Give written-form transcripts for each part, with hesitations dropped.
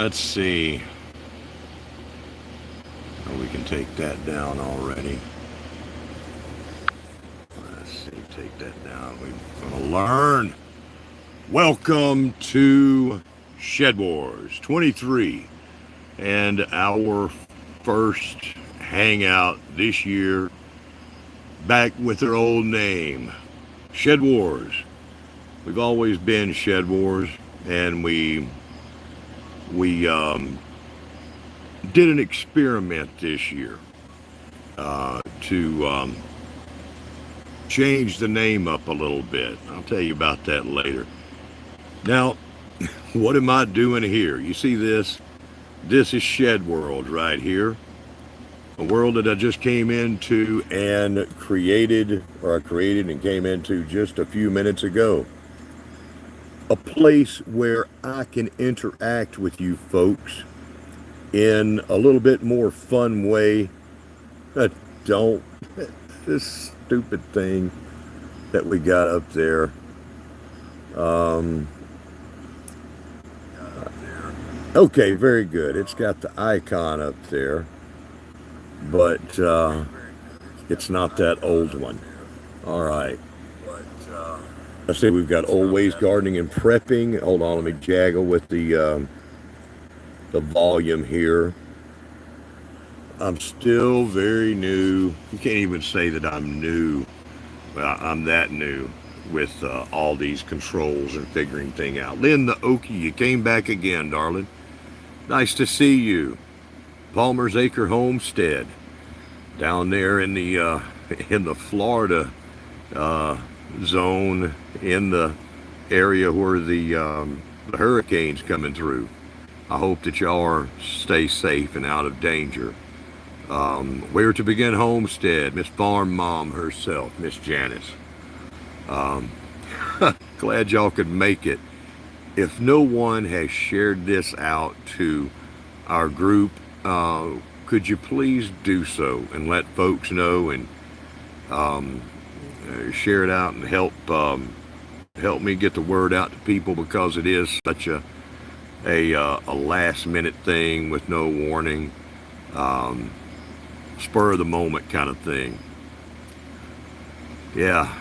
Let's see. Oh, we can take that down already. Let's see, take that down. We're going to learn. Welcome to ShedWars23 and our first hangout this year, back with their old name, Shed Wars. We've always been Shed Wars, and we did an experiment this year to change the name up a little bit. I'll tell you about that later. Now, what am I doing here? You see this? This is Shed World right here. A world that I just came into and created and came into just a few minutes ago. A place where I can interact with you folks in a little bit more fun way. Don't, this stupid thing that we got up there. Okay, very good. It's got the icon up there, but it's not that old one. All right. Let's see, we've got Always Gardening and Prepping. Hold on, let me jaggle with the volume here. I'm still very new. You can't even say that I'm new. Well, I'm that new with all these controls and figuring things out. Lynn the Okie, you came back again, darling. Nice to see you. Palmer's Acre Homestead, down there in the Florida zone, in the area where the hurricane's coming through. I hope that y'all stay safe and out of danger. Where to Begin Homestead, Miss Farm Mom herself, Miss Janice. Glad y'all could make it. If no one has shared this out to our group, could you please do so and let folks know and share it out and help me get the word out to people, because it is such a last minute thing with no warning, spur of the moment kind of thing. Yeah,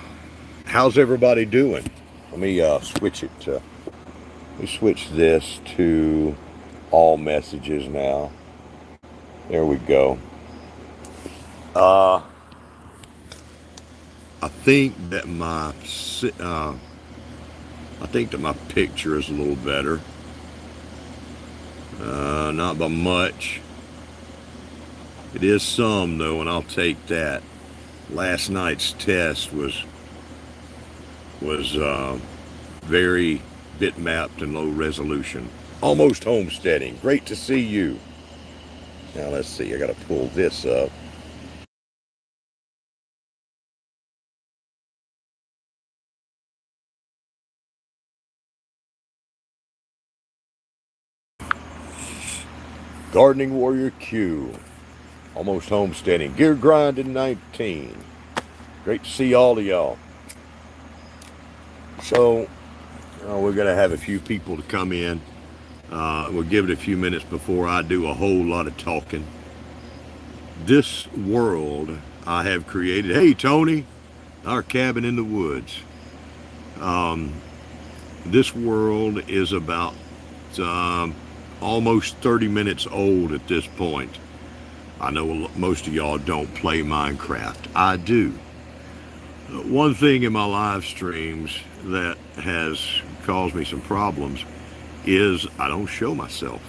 how's everybody doing? Let me switch this to all messages now. There we go. I think that my picture is a little better. Not by much. It is some though, and I'll take that. Last night's test was very bitmapped and low resolution. Almost homesteading. Great to see you. Now let's see, I gotta pull this up. Gardening Warrior Q. Almost homesteading. Gear Grinding 19. Great to see all of y'all. So, we're going to have a few people to come in. We'll give it a few minutes before I do a whole lot of talking. This world I have created. Hey, Tony, our cabin in the woods. This world is about almost 30 minutes old at this point. I know most of y'all don't play Minecraft. I do. One thing in my live streams that has caused me some problems is I don't show myself,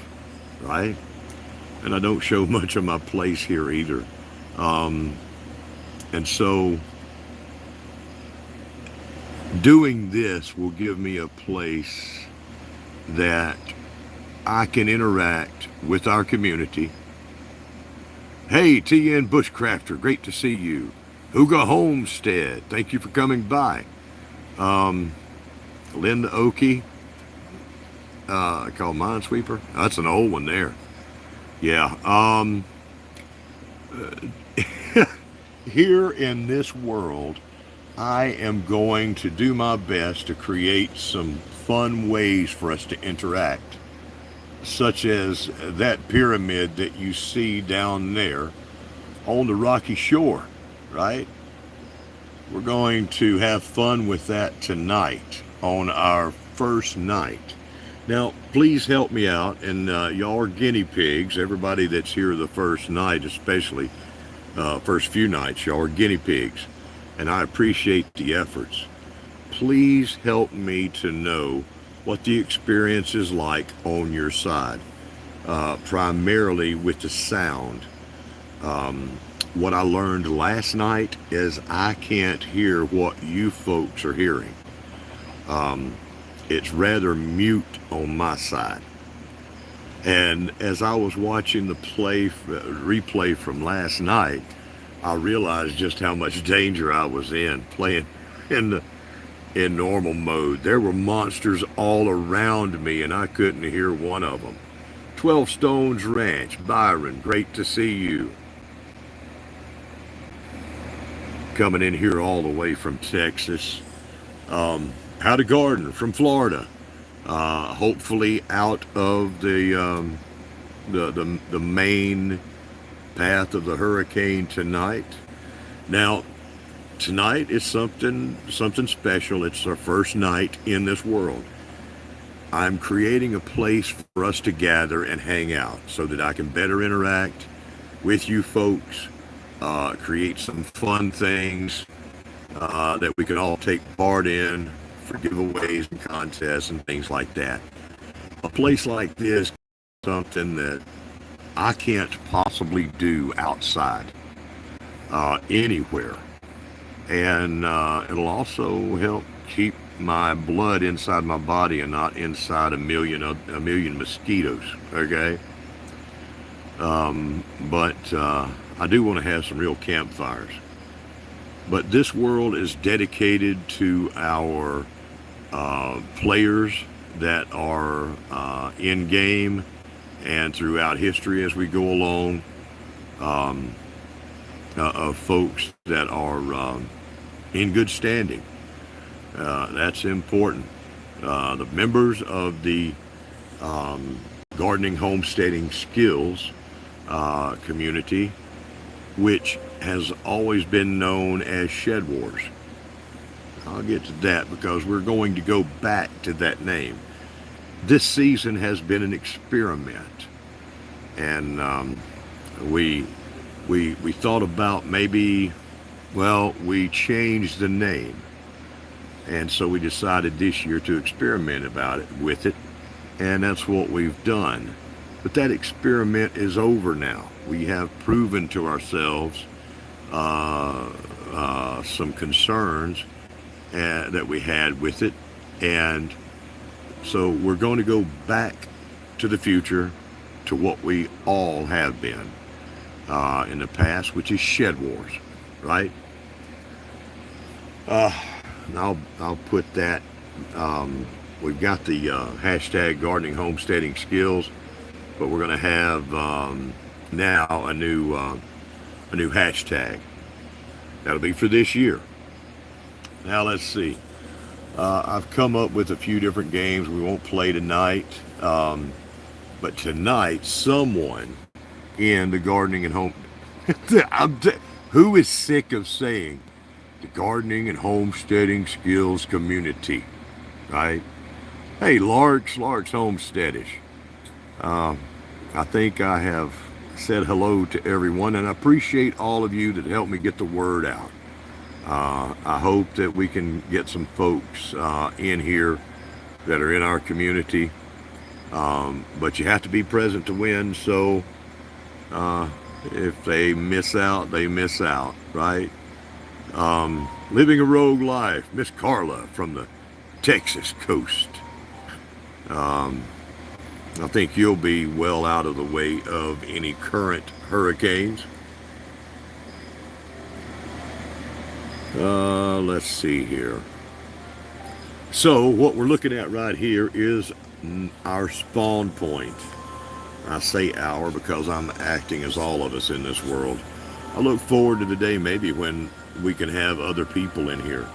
right? And I don't show much of my place here either. And so doing this will give me a place that I can interact with our community. Hey, TN Bushcrafter, great to see you. Huga Homestead, thank you for coming by. Linda Okie, I call Minesweeper. That's an old one there. Yeah. Here in this world, I am going to do my best to create some fun ways for us to interact. such as that pyramid that you see down there on the rocky shore, right? We're going to have fun with that tonight on our first night. Now, please help me out, and y'all are guinea pigs. Everybody that's here the first night, especially first few nights, y'all are guinea pigs, and I appreciate the efforts. Please help me to know what the experience is like on your side, primarily with the sound. What I learned last night is I can't hear what you folks are hearing. It's rather mute on my side. And as I was watching the replay from last night, I realized just how much danger I was in playing in normal mode. There were monsters all around me, and I couldn't hear one of them. 12 Stones Ranch, Byron, great to see you. Coming in here all the way from Texas. How to Garden from Florida. Hopefully out of the main path of the hurricane tonight. Now, tonight is something special. It's our first night in this world. I'm creating a place for us to gather and hang out so that I can better interact with you folks, create some fun things that we can all take part in for giveaways and contests and things like that. A place like this is something that I can't possibly do outside anywhere. And it'll also help keep my blood inside my body and not inside a million mosquitoes, okay? But I do want to have some real campfires. But this world is dedicated to our players that are in game and throughout history as we go along, of folks that are in good standing. That's important. The members of the Gardening Homesteading Skills community, which has always been known as Shed Wars. I'll get to that because we're going to go back to that name. This season has been an experiment, and we thought about maybe, well, we changed the name, and so we decided this year to experiment with it, and that's what we've done. But that experiment is over now. We have proven to ourselves some concerns that we had with it, and so we're going to go back to the future, to what we all have been in the past, which is Shed Wars, right? I'll put that. We've got the hashtag Gardening Homesteading Skills, but we're going to have now a new hashtag. That'll be for this year. Now let's see. I've come up with a few different games we won't play tonight, but tonight someone in the gardening and home who is sick of saying the gardening and homesteading skills community, right? Hey, Larks Homesteadish. I think I have said hello to everyone, and I appreciate all of you that helped me get the word out. I hope that we can get some folks in here that are in our community, but you have to be present to win, so if they miss out, they miss out, right? Living a Rogue Life, Miss Carla from the Texas coast. I think you'll be well out of the way of any current hurricanes. Let's see here. So what we're looking at right here is our spawn point. I say our because I'm acting as all of us in this world. I look forward to the day maybe when we can have other people in here.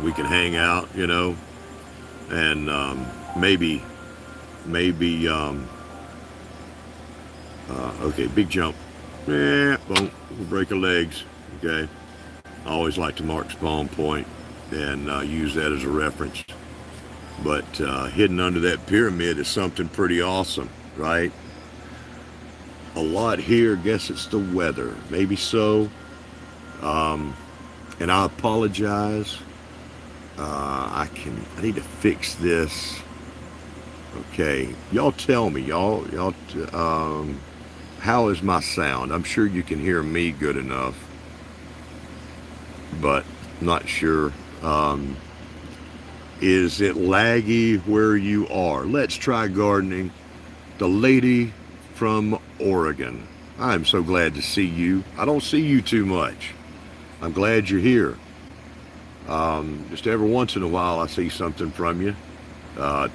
We can hang out, and maybe maybe, okay, big jump. Boom, we'll break our legs. Okay. I always like to mark spawn point and use that as a reference. But hidden under that pyramid is something pretty awesome, right? A lot here, guess it's the weather. Maybe so. And I apologize. I need to fix this. Okay, y'all tell me, how is my sound? I'm sure you can hear me good enough, but not sure. Is it laggy where you are? Let's try gardening. The lady from Oregon. I'm so glad to see you. I don't see you too much. I'm glad you're here. Just every once in a while I see something from you.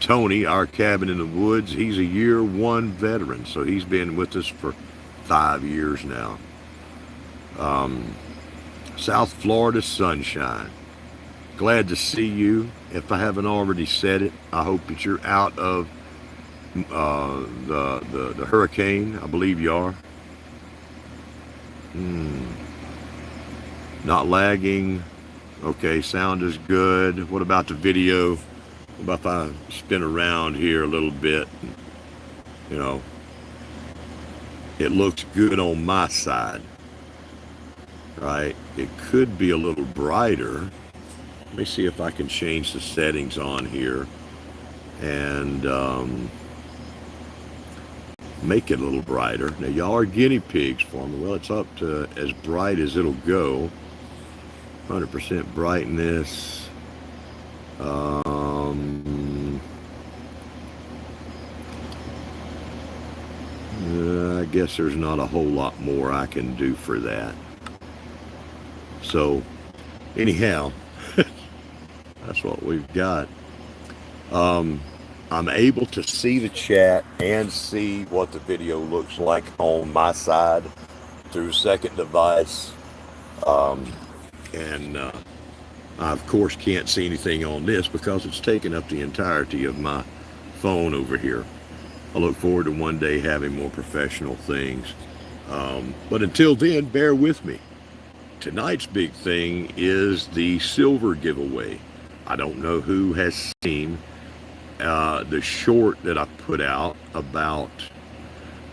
Tony, our cabin in the woods, he's a year one veteran, so he's been with us for 5 years now. South Florida sunshine. Glad to see you. If I haven't already said it, I hope that you're out of the hurricane. I believe you are. Not lagging. Okay, sound is good. What about the video? What about if I spin around here a little bit? You know, it looks good on my side, right? It could be a little brighter. Let me see if I can change the settings on here and make it a little brighter. Now, y'all are guinea pigs for me. Well, it's up to as bright as it'll go. 100% brightness. I guess there's not a whole lot more I can do for that. So, anyhow, that's what we've got. I'm able to see the chat and see what the video looks like on my side through second device. I, of course, can't see anything on this because it's taken up the entirety of my phone over here. I look forward to one day having more professional things. But until then, bear with me. Tonight's big thing is the silver giveaway. I don't know who has seen the short that I put out about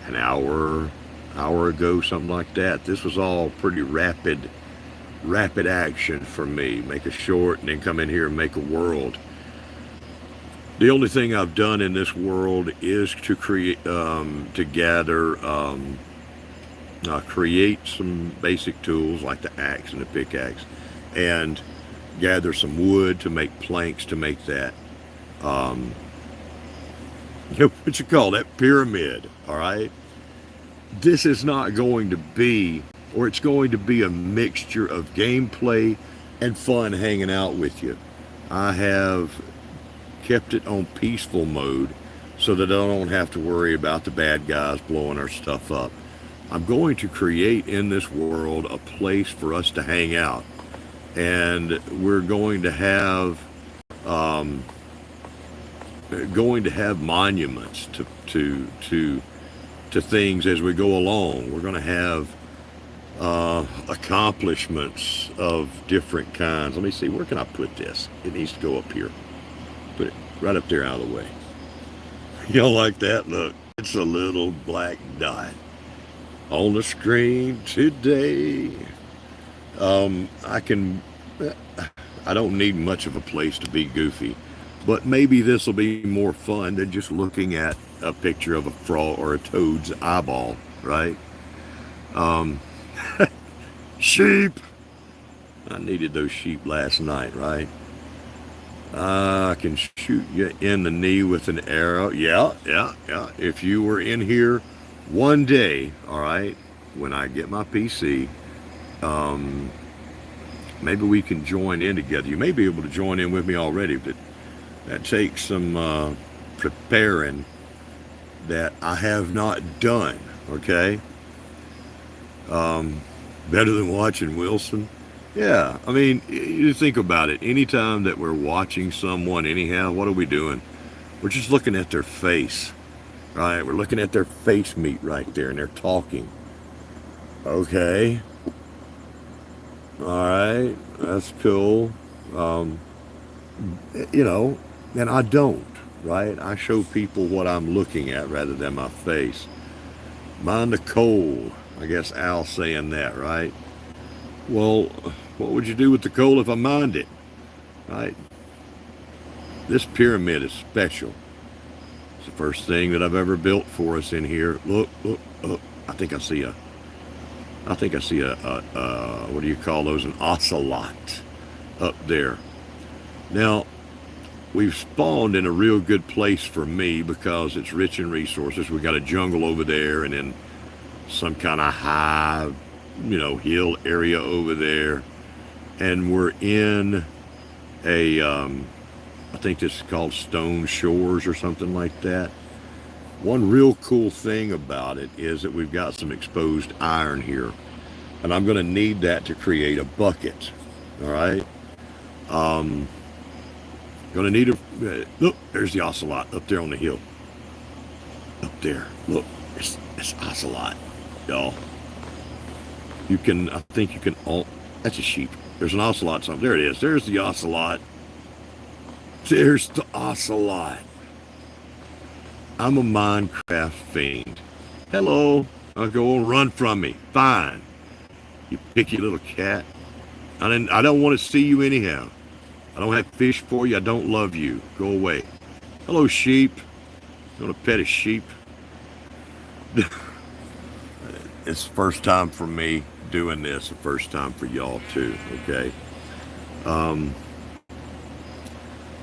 an hour ago, something like that. This was all pretty rapid action for me. Make a short and then come in here and make a world. The only thing I've done in this world is to create, create some basic tools like the axe and the pickaxe, and gather some wood to make planks to make that, what you call that, pyramid. All right. This is not going to be, or it's going to be a mixture of gameplay and fun hanging out with you. I have kept it on peaceful mode so that I don't have to worry about the bad guys blowing our stuff up. I'm going to create in this world a place for us to hang out, and we're going to have monuments to things as we go along. We're going to have accomplishments of different kinds. Let me see, where can I put this? It needs to go up here. Put it right up there out of the way. Y'all like that? Look, it's a little black dot on the screen today. I don't need much of a place to be goofy, but maybe this will be more fun than just looking at a picture of a frog or a toad's eyeball, right? Sheep. I needed those sheep last night, right? I can shoot you in the knee with an arrow. Yeah. If you were in here one day, all right, when I get my PC, maybe we can join in together. You may be able to join in with me already, but that takes some preparing that I have not done, okay? Better than watching Wilson. Yeah, I mean, you think about it. Anytime that we're watching someone anyhow, what are we doing? We're just looking at their face, right? We're looking at their face meat right there, and they're talking. Okay. All right. That's cool. You know, and I don't, right? I show people what I'm looking at rather than my face. Mind the coal. I guess Al's saying that, right? Well, what would you do with the coal if I mined it, right? This pyramid is special. It's the first thing that I've ever built for us in here. Look, look, look. I think I see a what do you call those? An ocelot up there. Now, we've spawned in a real good place for me because it's rich in resources. We got a jungle over there, and then some kind of high, hill area over there. And we're in a, I think this is called Stone Shores or something like that. One real cool thing about it is that we've got some exposed iron here. And I'm going to need that to create a bucket. All right. Going to need a, look, there's the ocelot up there on the hill. Up there. Look, it's ocelot, y'all. You can, I think you can, oh, that's a sheep. There's an ocelot something. There it is. There's the ocelot. There's the ocelot. I'm a Minecraft fiend. Hello. I'll go and run from me. Fine. You picky little cat. I don't want to see you anyhow. I don't have fish for you. I don't love you. Go away. Hello, sheep. You want to pet a sheep? It's the first time for me doing this. The first time for y'all too. Okay.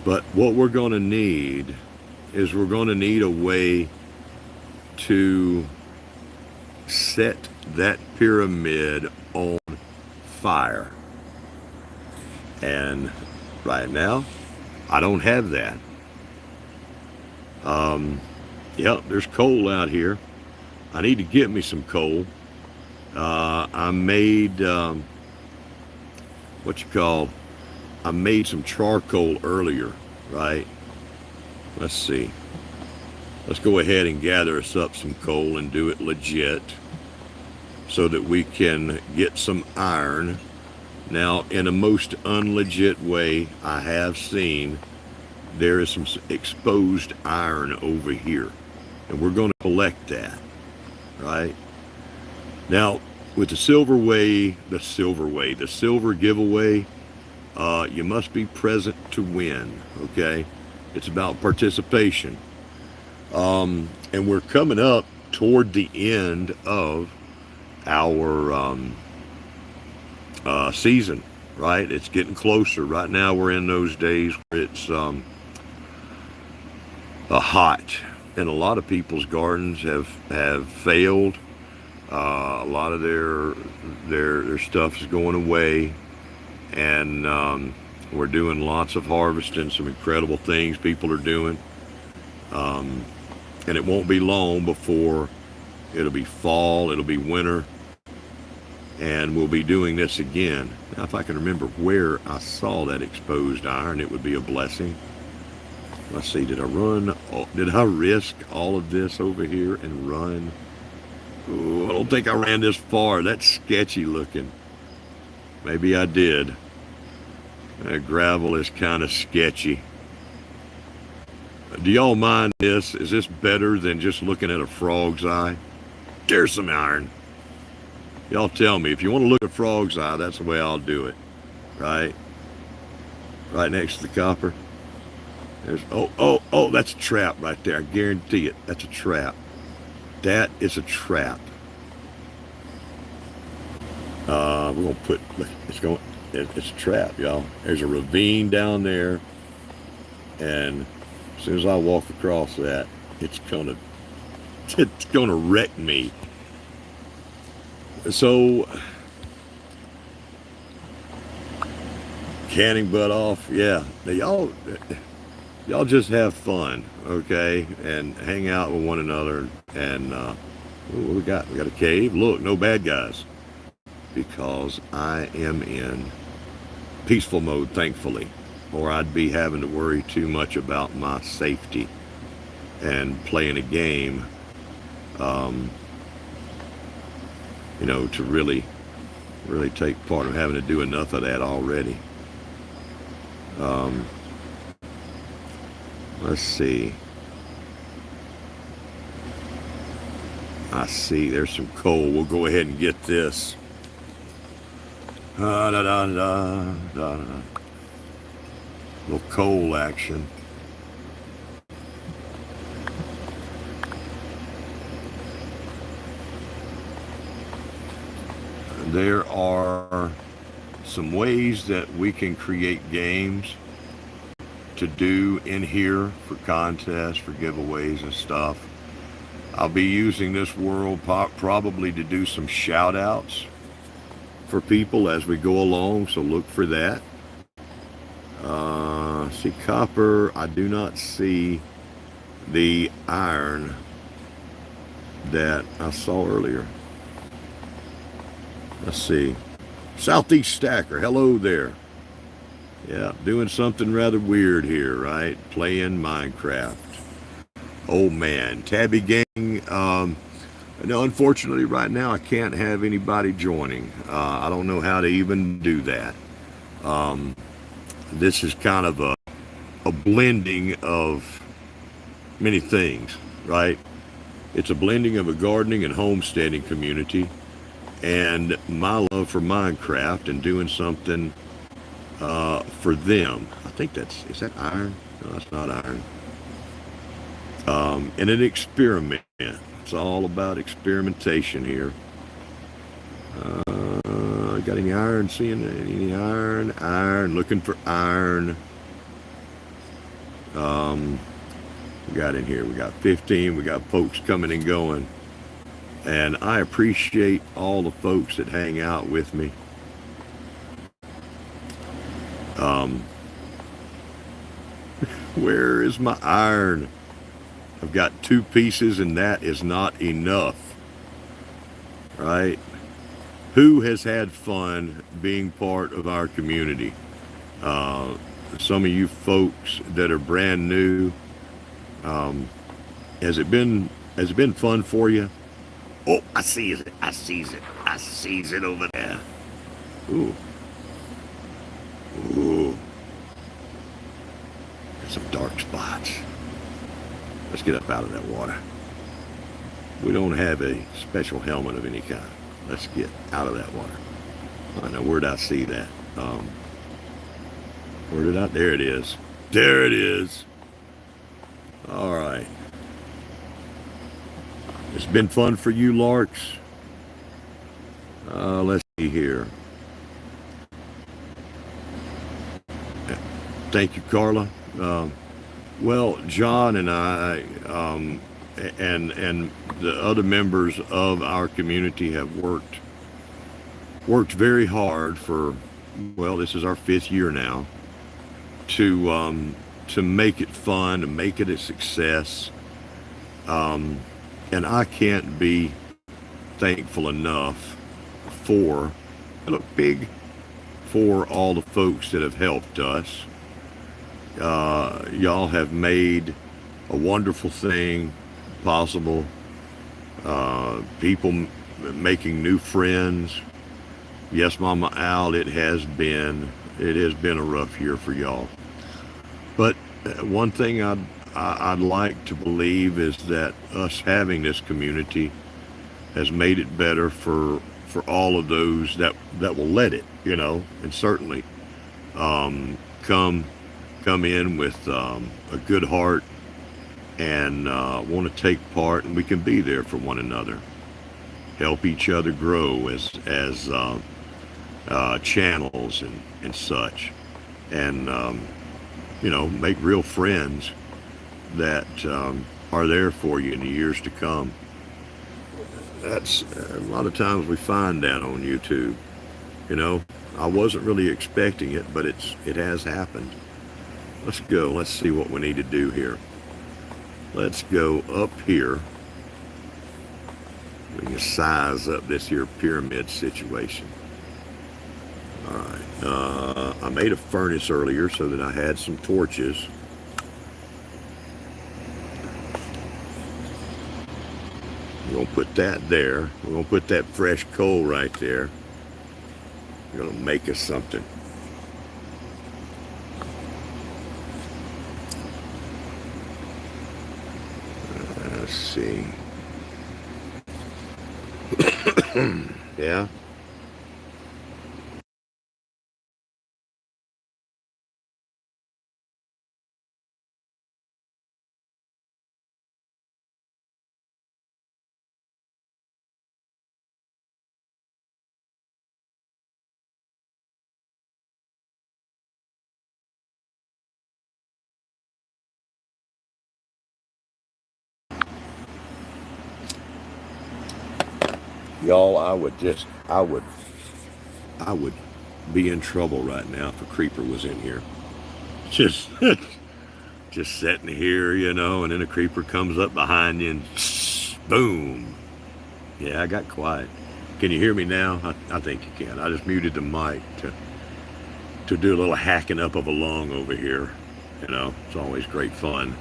But what we're going to need is we're going to need a way to set that pyramid on fire. And right now, I don't have that. Yep, there's coal out here. I need to get me some coal. I made, I made some charcoal earlier, right? Let's see. Let's go ahead and gather us up some coal and do it legit so that we can get some iron. Now, in a most unlegit way, I have seen there is some exposed iron over here, and we're going to collect that, right? Now, with the silver giveaway, you must be present to win, okay? It's about participation. And we're coming up toward the end of our season, right? It's getting closer. Right now we're in those days where it's hot, and a lot of people's gardens have failed. A lot of their stuff is going away, and we're doing lots of harvesting, some incredible things people are doing. And it won't be long before it'll be fall, it'll be winter, and we'll be doing this again. Now, if I can remember where I saw that exposed iron, it would be a blessing. Let's see, did I risk all of this over here and run? Ooh, I don't think I ran this far. That's sketchy looking. Maybe I did. That gravel is kind of sketchy. Do y'all mind this? Is this better than just looking at a frog's eye? There's some iron. Y'all tell me. If you want to look at a frog's eye, that's the way I'll do it. Right? Right next to the copper. There's, oh, that's a trap right there. I guarantee it. That's a trap. That is a trap. We're going to put, look, it's a trap, y'all. There's a ravine down there. And as soon as I walk across that, it's gonna wreck me. So, canning butt off, yeah. Now y'all just have fun, okay, and hang out with one another. And what we got a cave. Look, no bad guys, because I am in peaceful mode, thankfully, or I'd be having to worry too much about my safety. and playing a game, you know, to really take part. I'm having to do enough of that already. Let's see. I see there's some coal. We'll go ahead and get this. Da, da, da, da, da. Little coal action. There are some ways that we can create games to do in here for contests, for giveaways and stuff. I'll be using this world probably to do some shout outs for people as we go along, so look for that. See copper. I do not see the iron that I saw earlier. Let's see. Southeast Stacker, hello there. Yeah, doing something rather weird here, right? Playing Minecraft. Oh man, Tabby Gang. No, unfortunately right now I can't have anybody joining. I don't know how to even do that. This is kind of a blending of many things, right? It's a blending of a gardening and homesteading community and my love for Minecraft and doing something for them. I think is that iron? No, that's not iron. And an experiment. It's all about experimentation here. Got any iron? Seeing any iron? Iron. Looking for iron. We got in here. We got 15. We got folks coming and going. And I appreciate all the folks that hang out with me. Where is my iron? I've got 2 pieces and that is not enough, right? Who has had fun being part of our community? Some of you folks that are brand new, has it been fun for you? Oh, I sees it over there. Ooh. There's some dark spots. Let's get up out of that water. We don't have a special helmet of any kind. Let's get out of that water. I know, where did I see that? There it is. There it is. All right. It's been fun for you, Larks. Let's see here. Thank you, Carla. Well, John and I, and the other members of our community have worked very hard for, well, this is our 5th year now, to make it fun, to make it a success. And I can't be thankful enough for all the folks that have helped us. Y'all have made a wonderful thing possible. People making new friends. Yes, Mama Al, it has been a rough year for y'all. But one thing I'd like to believe is that us having this community has made it better for all of those that will let it, you know, and certainly come in with a good heart and want to take part, and we can be there for one another, help each other grow as channels and such, and you know, make real friends that are there for you in the years to come. That's a lot of times we find that on YouTube. You know, I wasn't really expecting it, but it has happened. Let's go. Let's see what we need to do here. Let's go up here. We can size up this here pyramid situation. All right. I made a furnace earlier so that I had some torches. We're going to put that there. We're going to put that fresh coal right there. We're going to make us something. Let's see. Yeah. Y'all, I would be in trouble right now if a creeper was in here. Just, just sitting here, you know, and then a creeper comes up behind you and boom. Yeah, I got quiet. Can you hear me now? I think you can. I just muted the mic to do a little hacking up of a lung over here. You know, it's always great fun.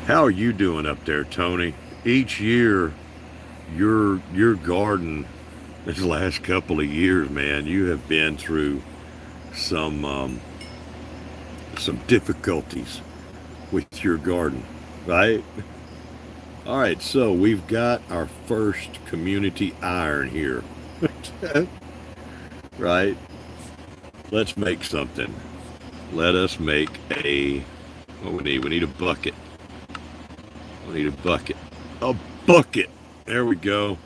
How are you doing up there, Tony? Each year, your garden, this last couple of years, man, you have been through some difficulties with your garden, right? All right, so we've got our first community iron here, right? Let's make something. Let us make what we need. We need a bucket. We need a bucket. A bucket. There we go.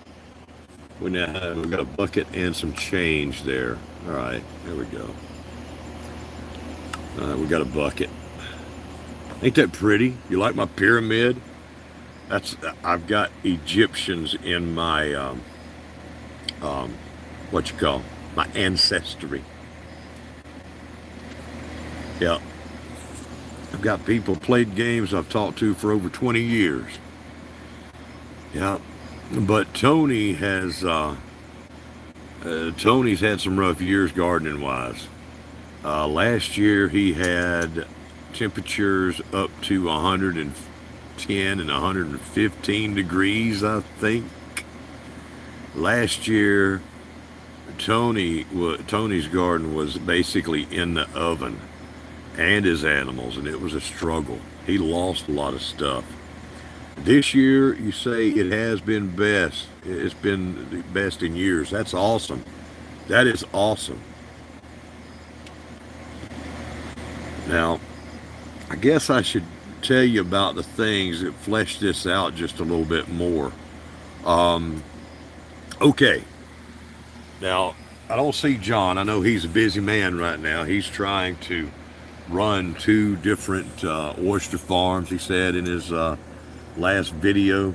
We've got a bucket and some change there. All right, there we go. All right, we got a bucket. Ain't that pretty? You like my pyramid? I've got Egyptians in my what you call my ancestry. Yeah. I've got people played games I've talked to for over 20 years. Yeah. But Tony has Tony's had some rough years gardening wise. Last year he had temperatures up to 110 and 115 degrees, I think. Last year Tony's garden was basically in the oven, and his animals, and it was a struggle. He lost a lot of stuff. This year, you say it has been best. It's been the best in years. That's awesome. That is awesome. Now, I guess I should tell you about the things that flesh this out just a little bit more. Okay. Now, I don't see John. I know he's a busy man right now. He's trying to run 2 different oyster farms, he said in his last video.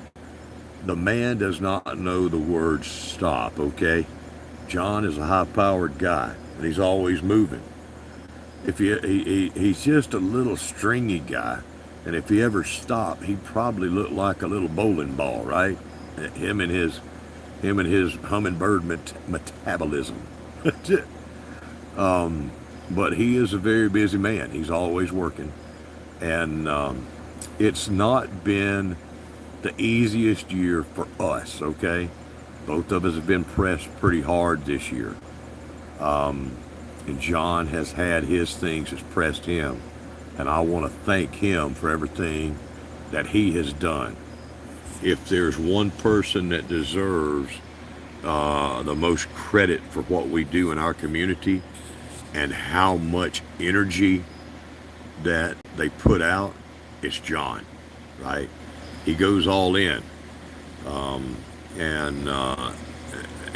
The man does not know the word stop, okay? John is a high-powered guy, and he's always moving. If he's just a little stringy guy, and if he ever stopped, he'd probably look like a little bowling ball, right? Him and his hummingbird metabolism. But he is a very busy man. He's always working. And it's not been the easiest year for us, okay? Both of us have been pressed pretty hard this year. And John has had his things that's pressed him. And I want to thank him for everything that he has done. If there's one person that deserves the most credit for what we do in our community and how much energy that they put out, it's John, right? He goes all in. And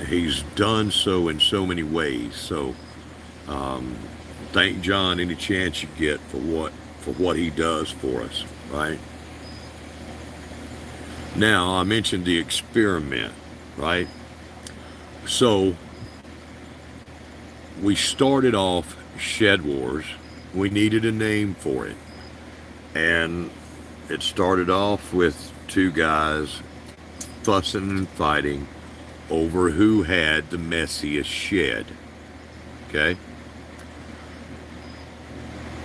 he's done so in so many ways. So thank John any chance you get for what he does for us, right? Now, I mentioned the experiment, right? So we started off Shed Wars. We needed a name for it. And it started off with 2 guys fussing and fighting over who had the messiest shed. Okay?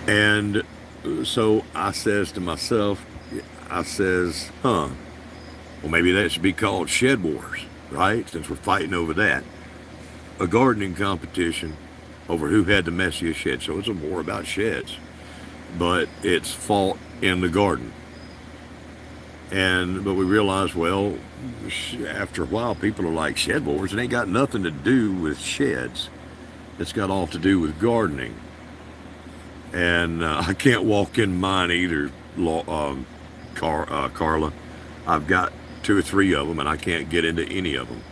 And so I says to myself, I says, huh, well, maybe that should be called Shed Wars, right? Since we're fighting over that. A gardening competition over who had the messiest shed. So it's more about sheds, but it's fought in the garden. But we realized, well, after a while, people are like, Shed Wars, it ain't got nothing to do with sheds. It's got all to do with gardening. And I can't walk in mine either, Carla. I've got 2 or 3 of them, and I can't get into any of them.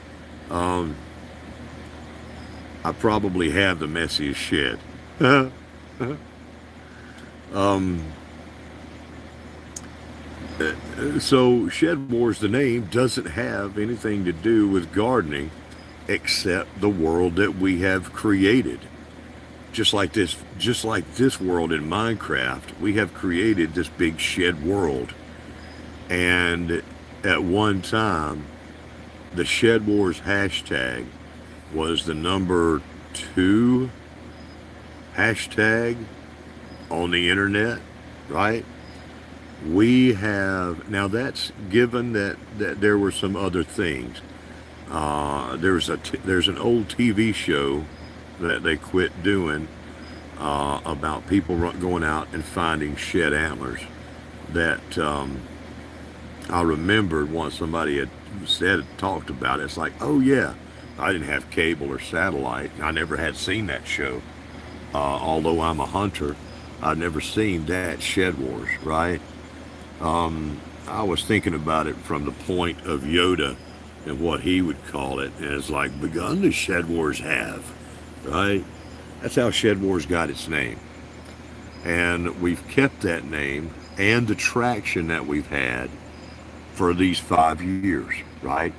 I probably have the messiest shed. So Shed Wars, the name, doesn't have anything to do with gardening except the world that we have created. Just like this world in Minecraft, we have created this big shed world. And at one time, the Shed Wars hashtag was the number 2 hashtag on the internet, right? We have, now that's given that there were some other things. There's an old TV show that they quit doing about people going out and finding shed antlers that I remembered once somebody had talked about it. It's like, oh yeah, I didn't have cable or satellite. I never had seen that show. Although I'm a hunter, I've never seen that Shed Wars, right? I was thinking about it from the point of Yoda and what he would call it. And it's like, begun the Shed Wars have, right? That's how Shed Wars got its name. And we've kept that name and the traction that we've had for these 5 years, right?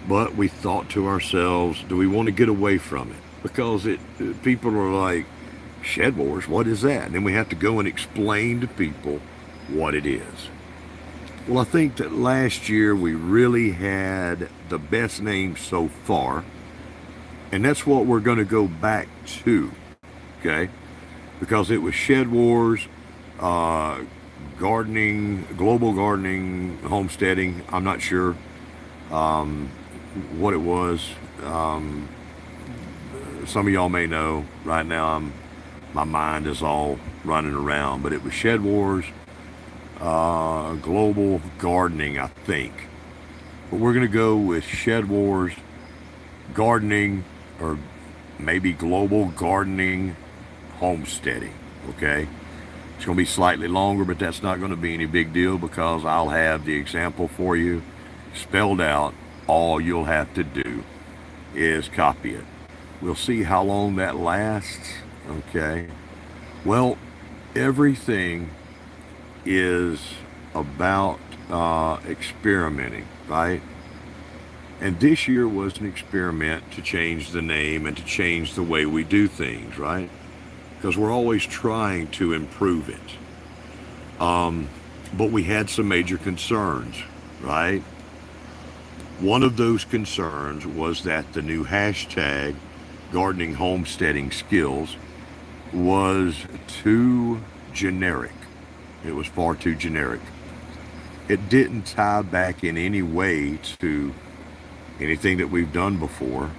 But we thought to ourselves, do we want to get away from it? Because people are like, Shed Wars, what is that? And then we have to go and explain to people what it is. Well, I think that last year we really had the best name so far, and that's what we're going to go back to, okay? Because it was Shed Wars, gardening, global gardening, homesteading. I'm not sure what it was. Some of y'all may know. Right now, my mind is all running around, but it was Shed Wars, global gardening, I think. But we're going to go with Shed Wars, gardening, or maybe global gardening, homesteading, okay? It's going to be slightly longer, but that's not going to be any big deal because I'll have the example for you spelled out. All you'll have to do is copy it. We'll see how long that lasts, okay? Well, everything is about experimenting, right? And this year was an experiment to change the name and to change the way we do things, right? Because we're always trying to improve it. But we had some major concerns, right? One of those concerns was that the new hashtag, GardeningHomesteadingSkills, was too generic. It was far too generic. It didn't tie back in any way to anything that we've done before.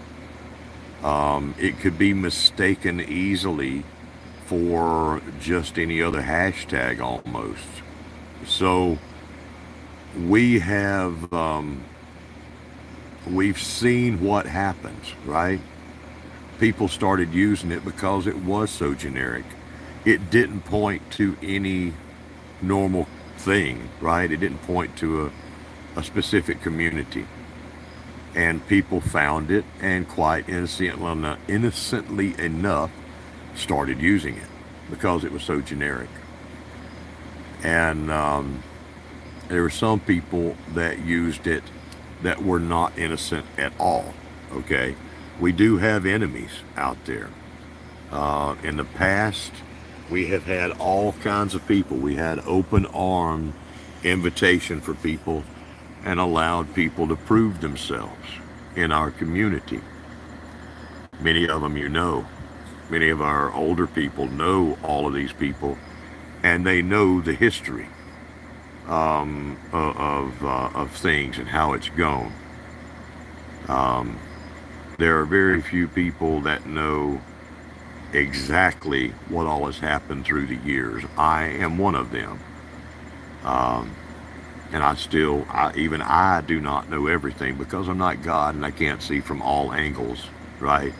It could be mistaken easily for just any other hashtag almost. So we have, we've seen what happens, right? People started using it because it was so generic. It didn't point to any normal thing, right? It didn't point to a specific community. And people found it and quite innocently enough started using it because it was so generic. And there were some people that used it that were not innocent at all, okay? We do have enemies out there. In the past, we have had all kinds of people. We had open arm invitation for people and allowed people to prove themselves in our community. Many of them you know. Many of our older people know all of these people, and they know the history. of things and how it's gone. Um, there are very few people that know exactly what all has happened through the years. I am one of them. Um, and even I do not know everything because I'm not God and I can't see from all angles, right?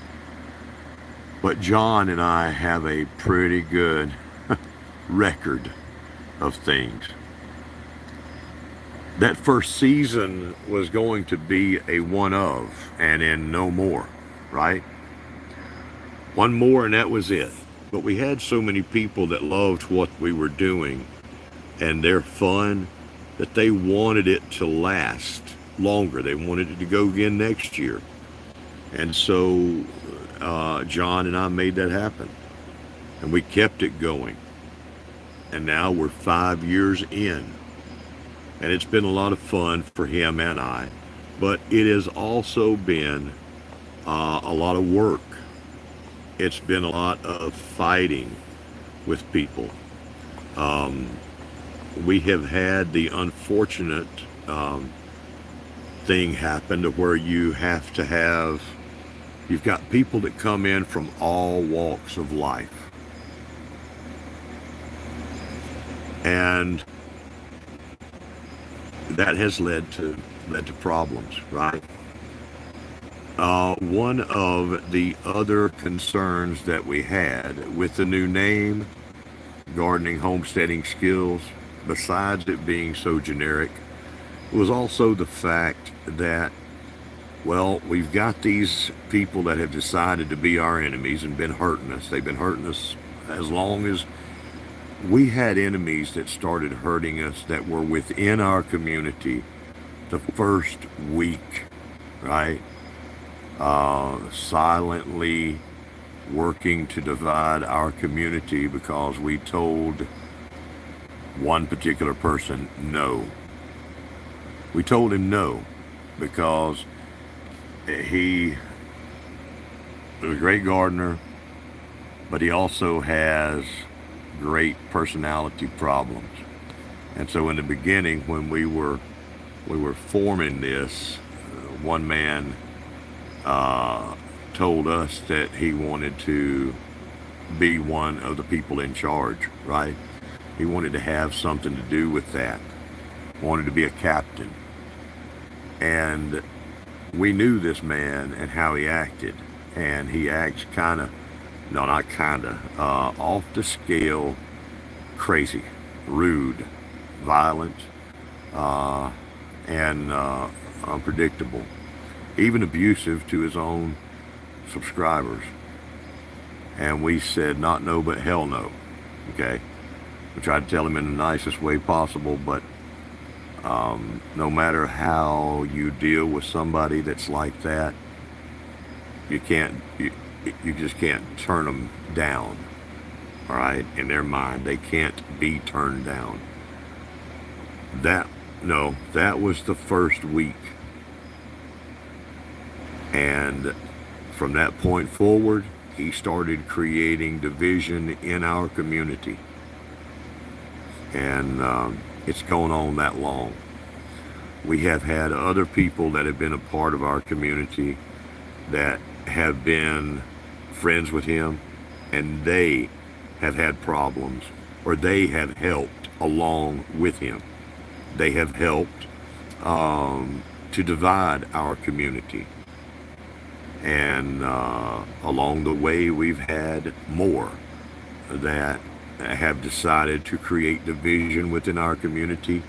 But John and I have a pretty good record of things. That first season was going to be a one of, and then no more, right? One more, and that was it. But we had so many people that loved what we were doing and their fun that they wanted it to last longer. They wanted it to go again next year. And so John and I made that happen. And we kept it going. And now we're 5 years in. And it's been a lot of fun for him and I. But it has also been a lot of work. It's been a lot of fighting with people. Um, we have had the unfortunate thing happen to where you've got people that come in from all walks of life. And that has led to problems, right? One of the other concerns that we had with the new name, Gardening Homesteading Skills, besides it being so generic, was also the fact that, well, we've got these people that have decided to be our enemies and been hurting us. They've been hurting us as long as we had enemies that started hurting us that were within our community the first week, right? Silently working to divide our community because we told one particular person no. We told him no because he was a great gardener, but he also has great personality problems. And so in the beginning, when we were forming this, one man told us that he wanted to be one of the people in charge, right? He wanted to have something to do with that. Wanted to be a captain. And we knew this man and how he acted. And he acts off the scale, crazy, rude, violent, and unpredictable, even abusive to his own subscribers. And we said, not no, but hell no. Okay? We tried to tell him in the nicest way possible, but no matter how you deal with somebody that's like that, you just can't turn them down. All right? In their mind, they can't be turned down. That was the first week. And from that point forward, he started creating division in our community. And it's going on that long. We have had other people that have been a part of our community that have been friends with him, and they have had problems, or they have helped along with him. They have helped to divide our community. And along the way, we've had more that have decided to create division within our community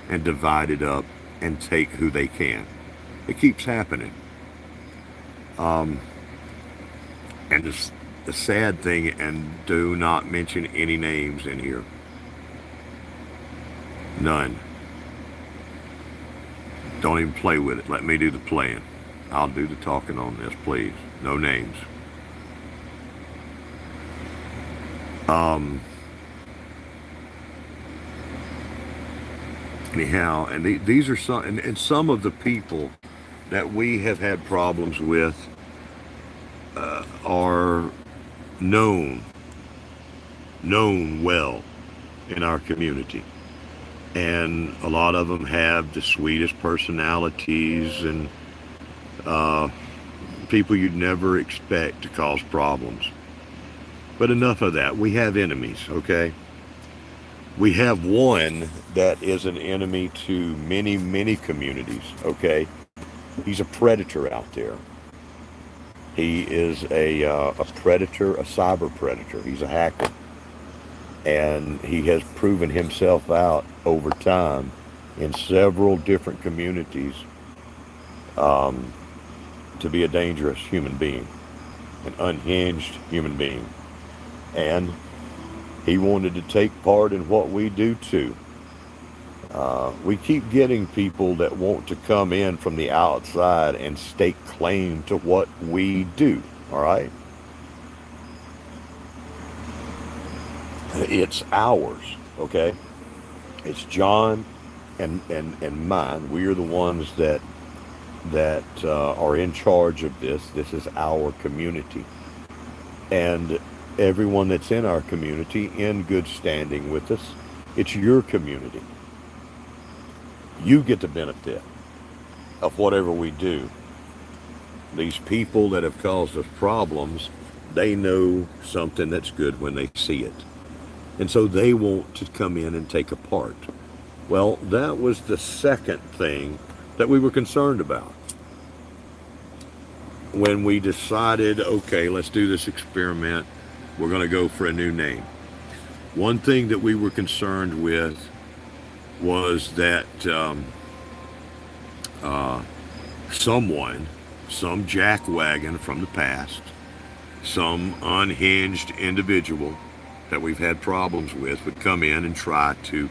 and divide it up and take who they can. It keeps happening. And the sad thing, and do not mention any names in here. None. Don't even play with it. Let me do the playing. I'll do the talking on this, please. No names. Anyhow, and these are some, and some of the people that we have had problems with are known well in our community. and a lot of them have the sweetest personalities and uh, people you'd never expect to cause problems. But enough of that. We have enemies, okay? We have one that is an enemy to many, many communities, okay? He's a predator out there. He is a predator, a cyber predator. He's a hacker. And he has proven himself out over time in several different communities um, to be a dangerous human being, an unhinged human being. And he wanted to take part in what we do too. We keep getting people that want to come in from the outside and stake claim to what we do. All right, it's ours. Okay, it's John and mine. We are the ones that are in charge of this. This is our community, and everyone that's in our community in good standing with us. It's your community. You get the benefit of whatever we do. These people that have caused us problems, they know something that's good when they see it. And so they want to come in and take a part. Well, that was the second thing that we were concerned about. When we decided, okay, let's do this experiment, we're going to go for a new name. One thing that we were concerned with was that someone, some jackwagon from the past, some unhinged individual that we've had problems with would come in and try to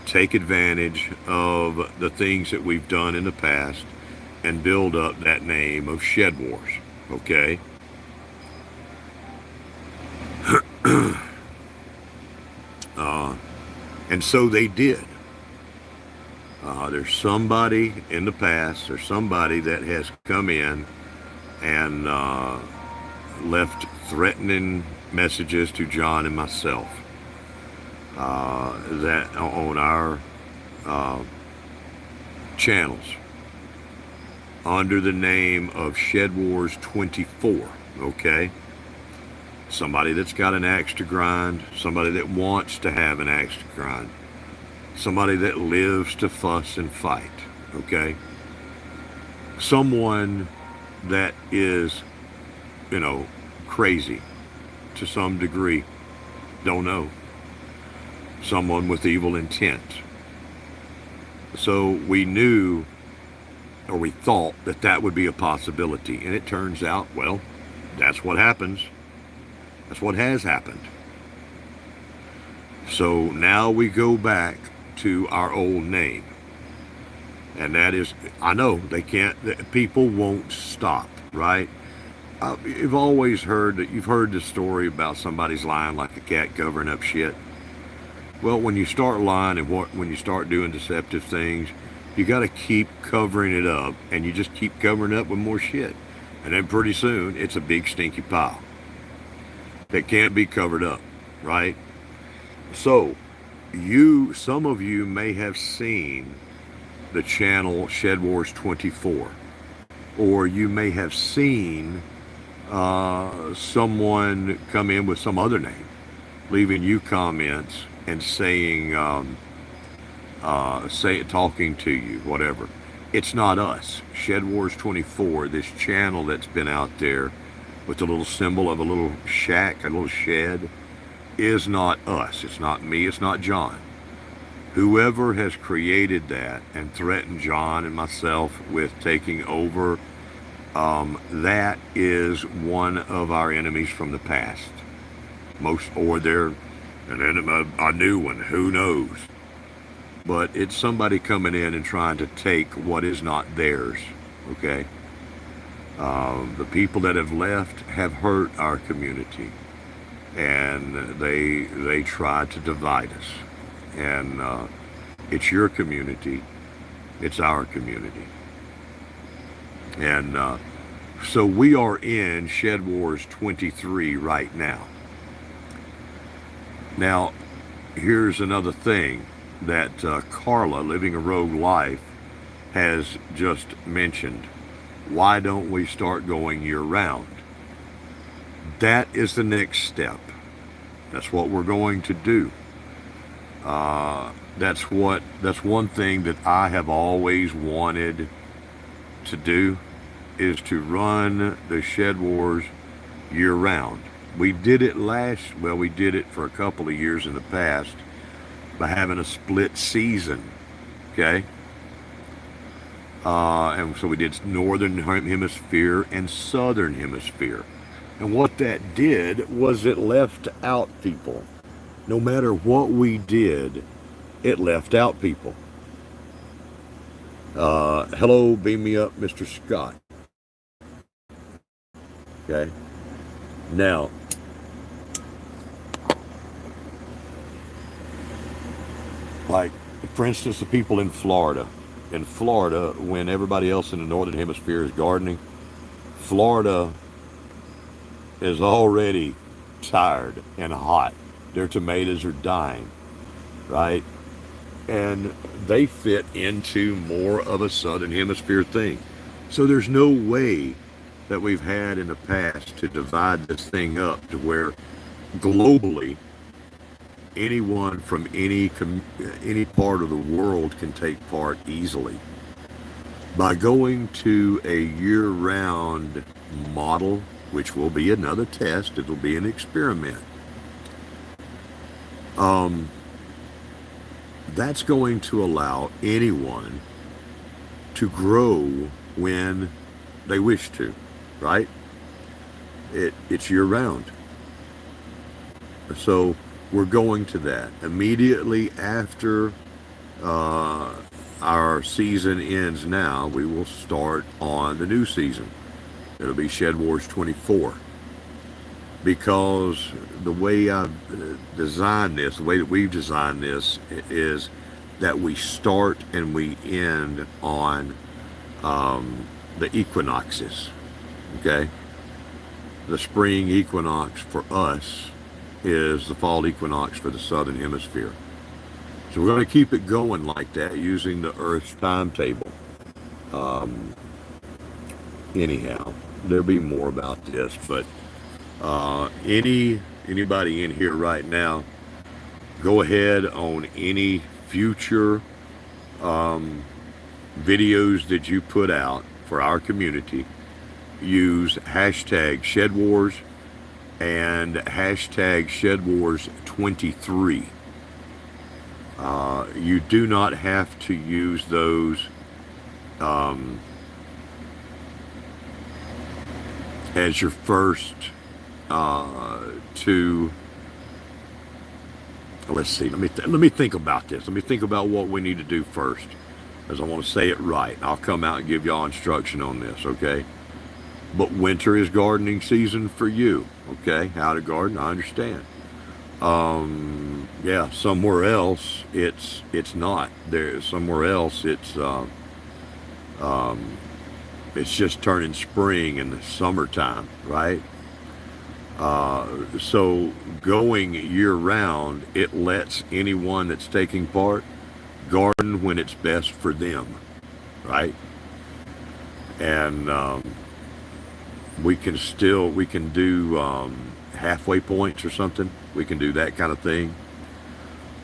take advantage of the things that we've done in the past and build up that name of Shed Wars. Okay? And so they did. There's somebody in the past, there's somebody that has come in and left threatening messages to John and myself that on our channels under the name of ShedWars23. Okay? Somebody that's got an axe to grind, somebody that wants to have an axe to grind, somebody that lives to fuss and fight, okay? Someone that is, crazy to some degree, don't know. Someone with evil intent. So we knew, or we thought, that that would be a possibility. And it turns out, well, that's what happens. That's what has happened. So now we go back to our old name. And that is, I know they can't, people won't stop, right? You've always heard that, you've heard the story about somebody's lying like a cat covering up shit. Well, when you start lying and when you start doing deceptive things, you got to keep covering it up, and you just keep covering it up with more shit. And then pretty soon, it's a big stinky pile that can't be covered up, right? So, some of you may have seen the channel ShedWars24, or you may have seen someone come in with some other name, leaving you comments and saying, talking to you, whatever. It's not us. ShedWars24, this channel that's been out there with the little symbol of a little shack, a little shed, is not us. It's not me. It's not John. Whoever has created that and threatened John and myself with taking over, that is one of our enemies from the past. Or they're a new one. Who knows? But it's somebody coming in and trying to take what is not theirs. Okay? The people that have left have hurt our community, and they try to divide us. And it's your community, it's our community. And so we are in ShedWars23 right now. Now, here's another thing. that Carla, Living a Rogue Life, has just mentioned. Why don't we start going year round? That is the next step. That's what we're going to do. That's one thing that I have always wanted to do, is to run the Shed Wars year round. We did it we did it for a couple of years in the past by having a split season. Okay. And so we did Northern Hemisphere and Southern Hemisphere. And what that did was it left out people. No matter what we did, it left out people. Hello, beam me up, Mr. Scott. Okay. Now, like, for instance, the people in Florida. In Florida, when everybody else in the Northern Hemisphere is gardening, Florida is already tired and hot. Their tomatoes are dying, right? And they fit into more of a Southern Hemisphere thing. So there's no way that we've had in the past to divide this thing up to where globally anyone from any part of the world can take part easily. By going to a year-round model, which will be another test, it'll be an experiment. That's going to allow anyone to grow when they wish to, right? It's year-round. So we're going to that. Immediately after our season ends now, we will start on the new season. It'll be ShedWars24. Because the way I've designed this, the way that we've designed this, is that we start and we end on the equinoxes. Okay? The spring equinox for us is the fall equinox for the Southern Hemisphere. So we're going to keep it going like that using the Earth's timetable. Anyhow, there'll be more about this, but anybody in here right now, go ahead on any future videos that you put out for our community, use hashtag ShedWars and hashtag ShedWars23. You do not have to use those as your first to, let's see, let me think about this. Let me think about what we need to do first, as I want to say it right. I'll come out and give y'all instruction on this, okay? But winter is gardening season for you, okay? How to garden, I understand. Yeah, somewhere else it's not. There, somewhere else it's just turning spring in the summertime, right? So going year round, it lets anyone that's taking part garden when it's best for them, right? And we can do halfway points or something. We can do that kind of thing.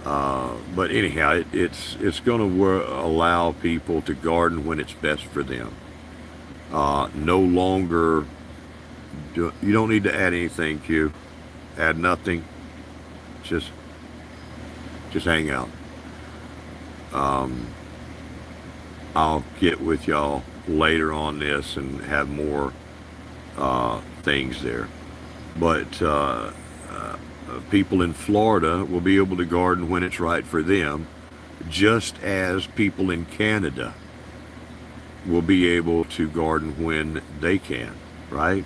But anyhow, it's going to allow people to garden when it's best for them. No longer, you don't need to add anything, Q. Add nothing. Just hang out. I'll get with y'all later on this and have more things there. But people in Florida will be able to garden when it's right for them, just as people in Canada will be able to garden when they can, right?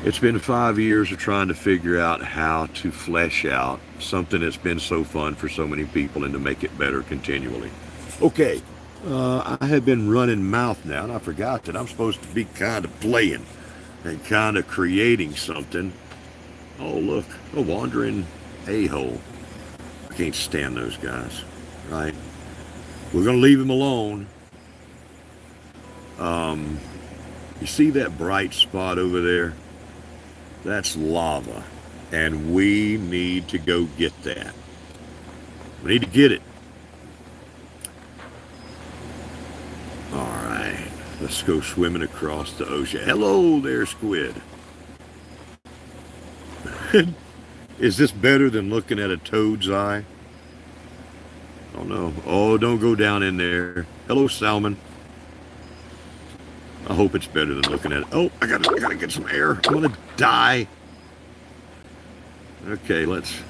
It's been 5 years of trying to figure out how to flesh out something that's been so fun for so many people and to make it better continually. Okay, I have been running mouth now, and I forgot that I'm supposed to be kind of playing and kind of creating something. Oh, look, a wandering a-hole. can't stand those guys, right? We're going to leave him alone. You see that bright spot over there? That's lava. And we need to go get that. We need to get it. All right. Let's go swimming across the ocean. Hello there, squid. Is this better than looking at a toad's eye? Oh no. Oh, don't go down in there. Hello, salmon. I hope it's better than looking at it. Oh, I gotta get some air. I'm gonna die. Okay, let's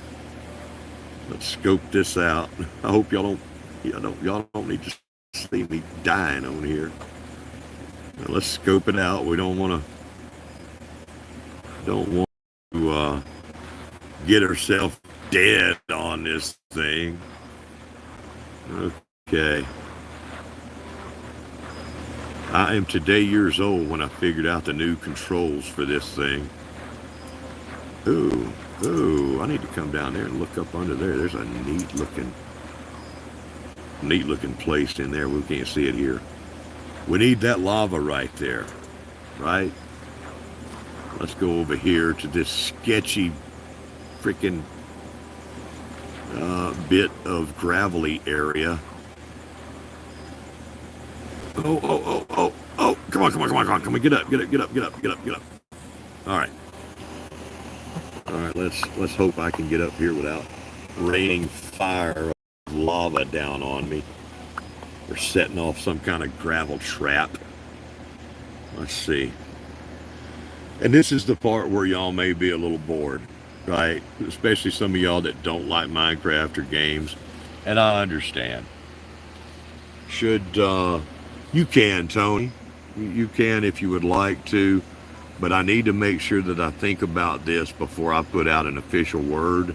scope this out. I hope y'all don't need to see me dying on here. Now, let's scope it out. We don't want to get ourselves dead on this thing. Okay. I am today years old when I figured out the new controls for this thing. Ooh, I need to come down there and look up under there. There's a neat looking place in there. We can't see it here. We need that lava right there, right? Let's go over here to this sketchy freaking bit of gravelly area. Oh, come on. Come on, get up. All right, let's hope I can get up here without raining fire of lava down on me or setting off some kind of gravel trap. Let's see. And this is the part where y'all may be a little bored, right? Especially some of y'all that don't like Minecraft or games. And I understand. You can, Tony. You can if you would like to. But I need to make sure that I think about this before I put out an official word.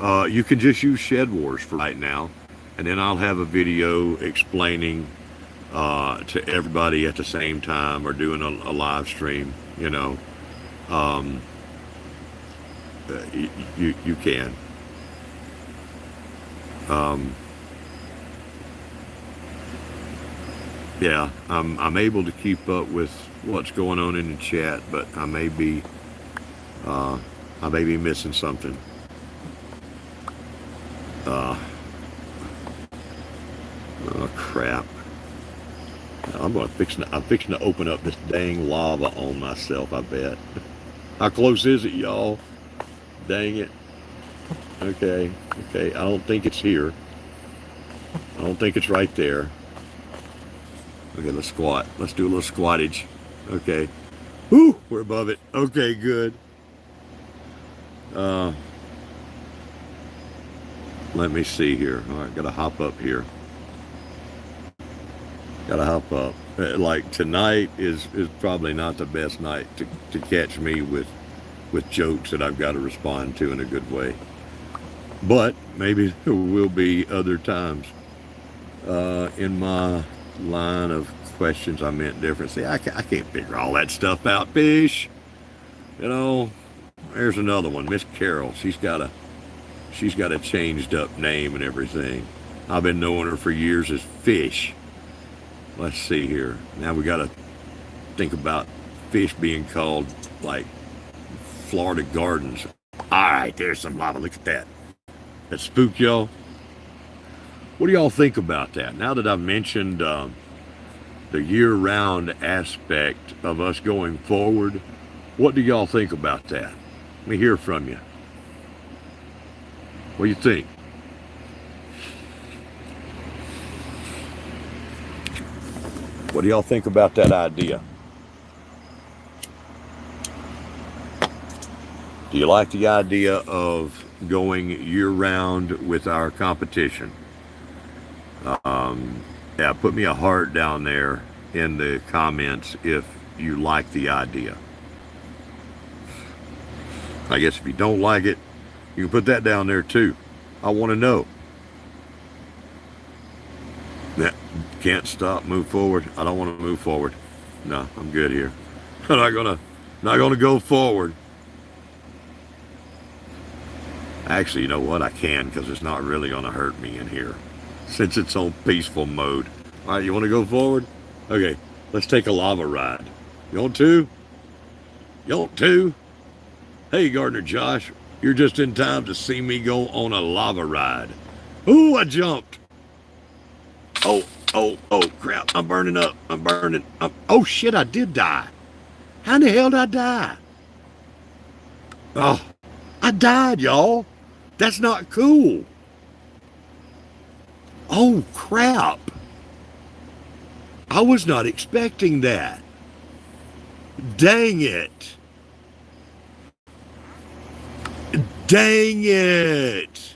You can just use ShedWars for right now. And then I'll have a video explaining to everybody at the same time, or doing a live stream, you know. You can. Yeah, I'm able to keep up with what's going on in the chat, but I may be missing something. Oh crap! I'm fixing to open up this dang lava on myself. I bet. How close is it, y'all? Dang it. Okay. I don't think it's here. I don't think it's right there. Okay, let's squat. Let's do a little squattage. Okay. Whew, we're above it. Okay, good. Let me see here. All right, gotta hop up here. Gotta hop up. Like tonight is probably not the best night to catch me with jokes that I've got to respond to in a good way. But maybe there will be other times. In my line of questions, I meant different. See, I can't figure all that stuff out, fish. You know, there's another one, Miss Carol. She's got a changed up name and everything. I've been knowing her for years as Fish. Let's see here. Now we got to think about fish being called like Florida Gardens. All right, there's some lava. Look at that. That spook y'all. What do y'all think about that? Now that I've mentioned the year-round aspect of us going forward, what do y'all think about that? Let me hear from you. What do you think? What do y'all think about that idea? Do you like the idea of going year-round with our competition? Yeah, put me a heart down there in the comments if you like the idea. I guess if you don't like it, you can put that down there too. I want to know. Can't stop, move forward. I don't want to move forward. No, I'm good here. I'm not gonna go forward. Actually, you know what? I can, because it's not really going to hurt me in here since it's on peaceful mode. All right, you want to go forward? Okay, let's take a lava ride. You want to? You want to? Hey, Gardener Josh, you're just in time to see me go on a lava ride. Ooh, I jumped. Oh, oh, crap. I'm burning up. I'm burning. Oh, shit, I did die. How in the hell did I die? Oh, I died, y'all. That's not cool. Oh, crap. I was not expecting that. Dang it. Dang it.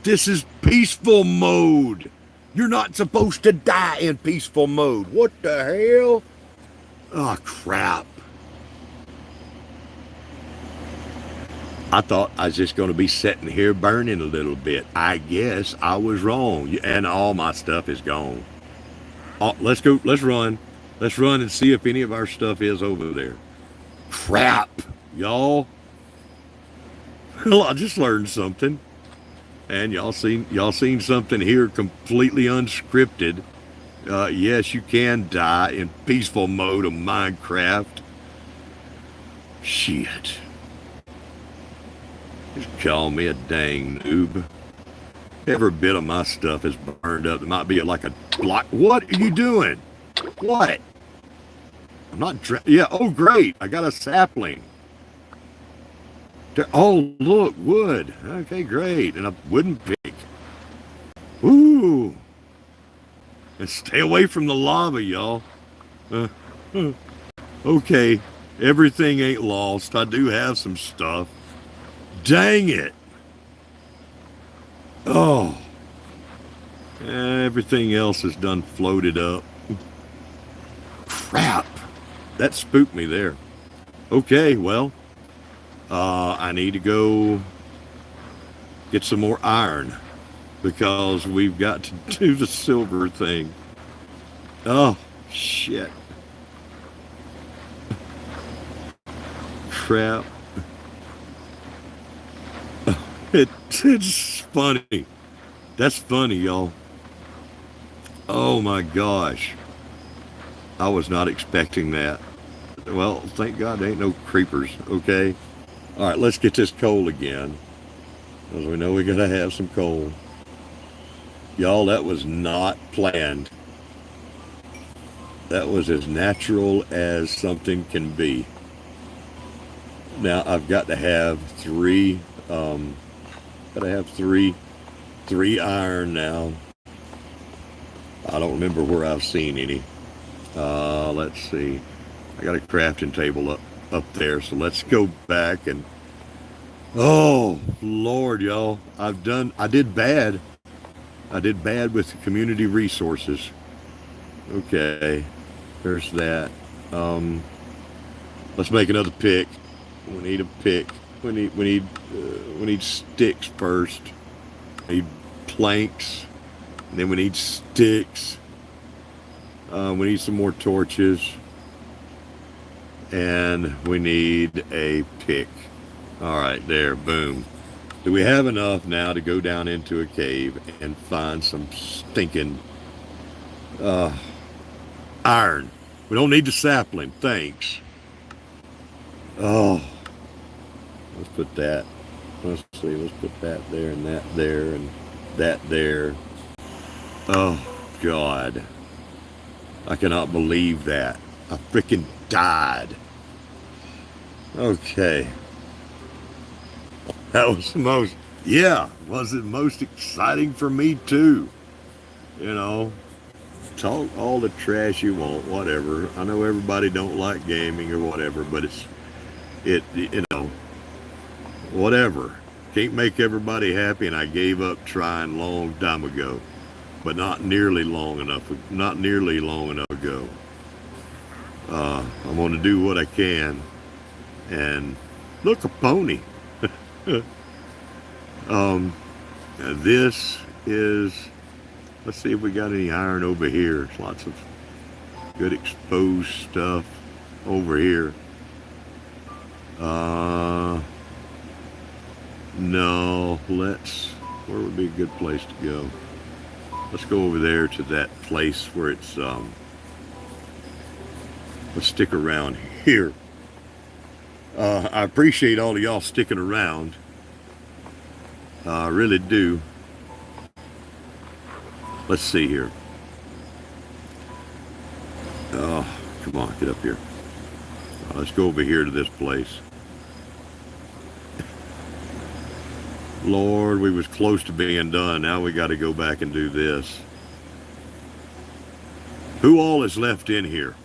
This is peaceful mode. You're not supposed to die in peaceful mode. What the hell? Oh, crap. I thought I was just going to be sitting here burning a little bit. I guess I was wrong. And all my stuff is gone. Oh, let's go. Let's run. Let's run and see if any of our stuff is over there. Crap, y'all. Well, I just learned something. And y'all seen something here completely unscripted. Yes, you can die in peaceful mode of Minecraft. Shit. Just call me a dang noob. Every bit of my stuff is burned up. It might be like a block. What are you doing? What? I'm not. Yeah. Oh, great. I got a sapling. Oh, look, wood. Okay, great. And a wooden pick. Ooh. And stay away from the lava, y'all. Okay. Everything ain't lost. I do have some stuff. Dang it. Oh. Everything else is done floated up. Crap. That spooked me there. Okay, well, I need to go get some more iron because we've got to do the silver thing. Oh, shit. Crap. It's funny. That's funny, y'all. Oh my gosh. I was not expecting that. Well, thank God there ain't no creepers, okay? All right, let's get this coal again. Because we know we gotta have some coal. Y'all, that was not planned. That was as natural as something can be. Now, I've got to have three iron now. I don't remember where I've seen any. Let's see. I got a crafting table up there, so let's go back and oh Lord, y'all. I did bad. I did bad with the community resources. Okay. There's that. Let's make another pick. We need a pick. We need sticks first. We need planks. And then we need sticks. We need some more torches. And we need a pick. All right, there, boom. Do we have enough now to go down into a cave and find some stinking iron? We don't need the sapling, thanks. Oh. Let's put that. Let's see. Let's put that there and that there and that there. Oh, God. I cannot believe that. I freaking died. Okay. That was the most, was it most exciting for me too. You know, talk all the trash you want, whatever. I know everybody don't like gaming or whatever, but whatever. Can't make everybody happy, and I gave up trying a long time ago, but not nearly long enough ago. I'm going to do what I can, and look, a pony. This is, let's see if we got any iron over here. There's lots of good exposed stuff over here. No, where would be a good place to go? Let's go over there to that place where it's, let's stick around here. I appreciate all of y'all sticking around. I really do. Let's see here. Oh, come on, get up here. Let's go over here to this place. Lord, we was close to being done. Now we got to go back and do this. Who all is left in here?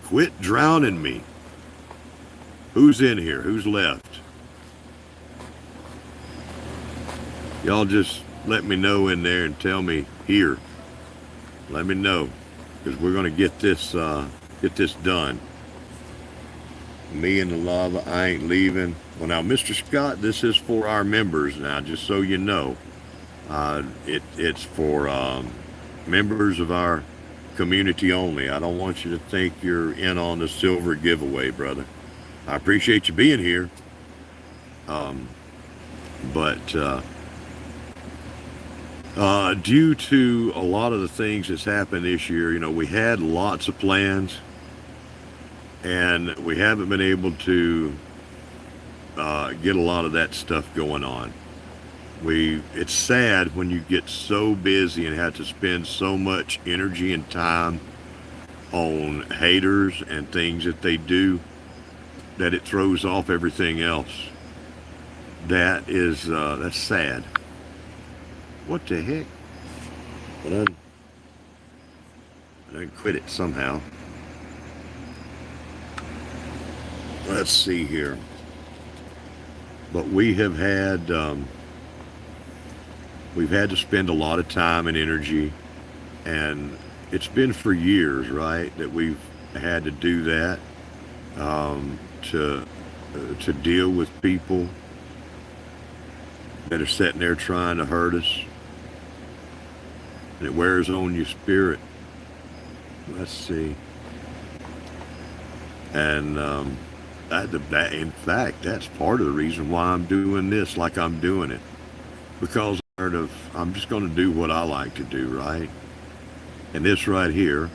Quit drowning me. Who's in here? Who's left? Y'all just let me know in there and tell me here. Let me know, because we're going to get this done. Me and the lava, I ain't leaving. Well, now, Mr. Scott, this is for our members now, just so you know. It's for members of our community only. I don't want you to think you're in on the silver giveaway, brother. I appreciate you being here. But due to a lot of the things that's happened this year, we had lots of plans, and we haven't been able to get a lot of that stuff going on. It's sad when you get so busy and have to spend so much energy and time on haters and things that they do that it throws off everything else. That's sad. What the heck? But I quit it somehow. Let's see here. But we've had to spend a lot of time and energy, and it's been for years, right, that we've had to do that, to deal with people that are sitting there trying to hurt us, and it wears on your spirit. Let's see. And in fact, that's part of the reason why I'm doing this like I'm doing it, because I'm just going to do what I like to do, right? And this right here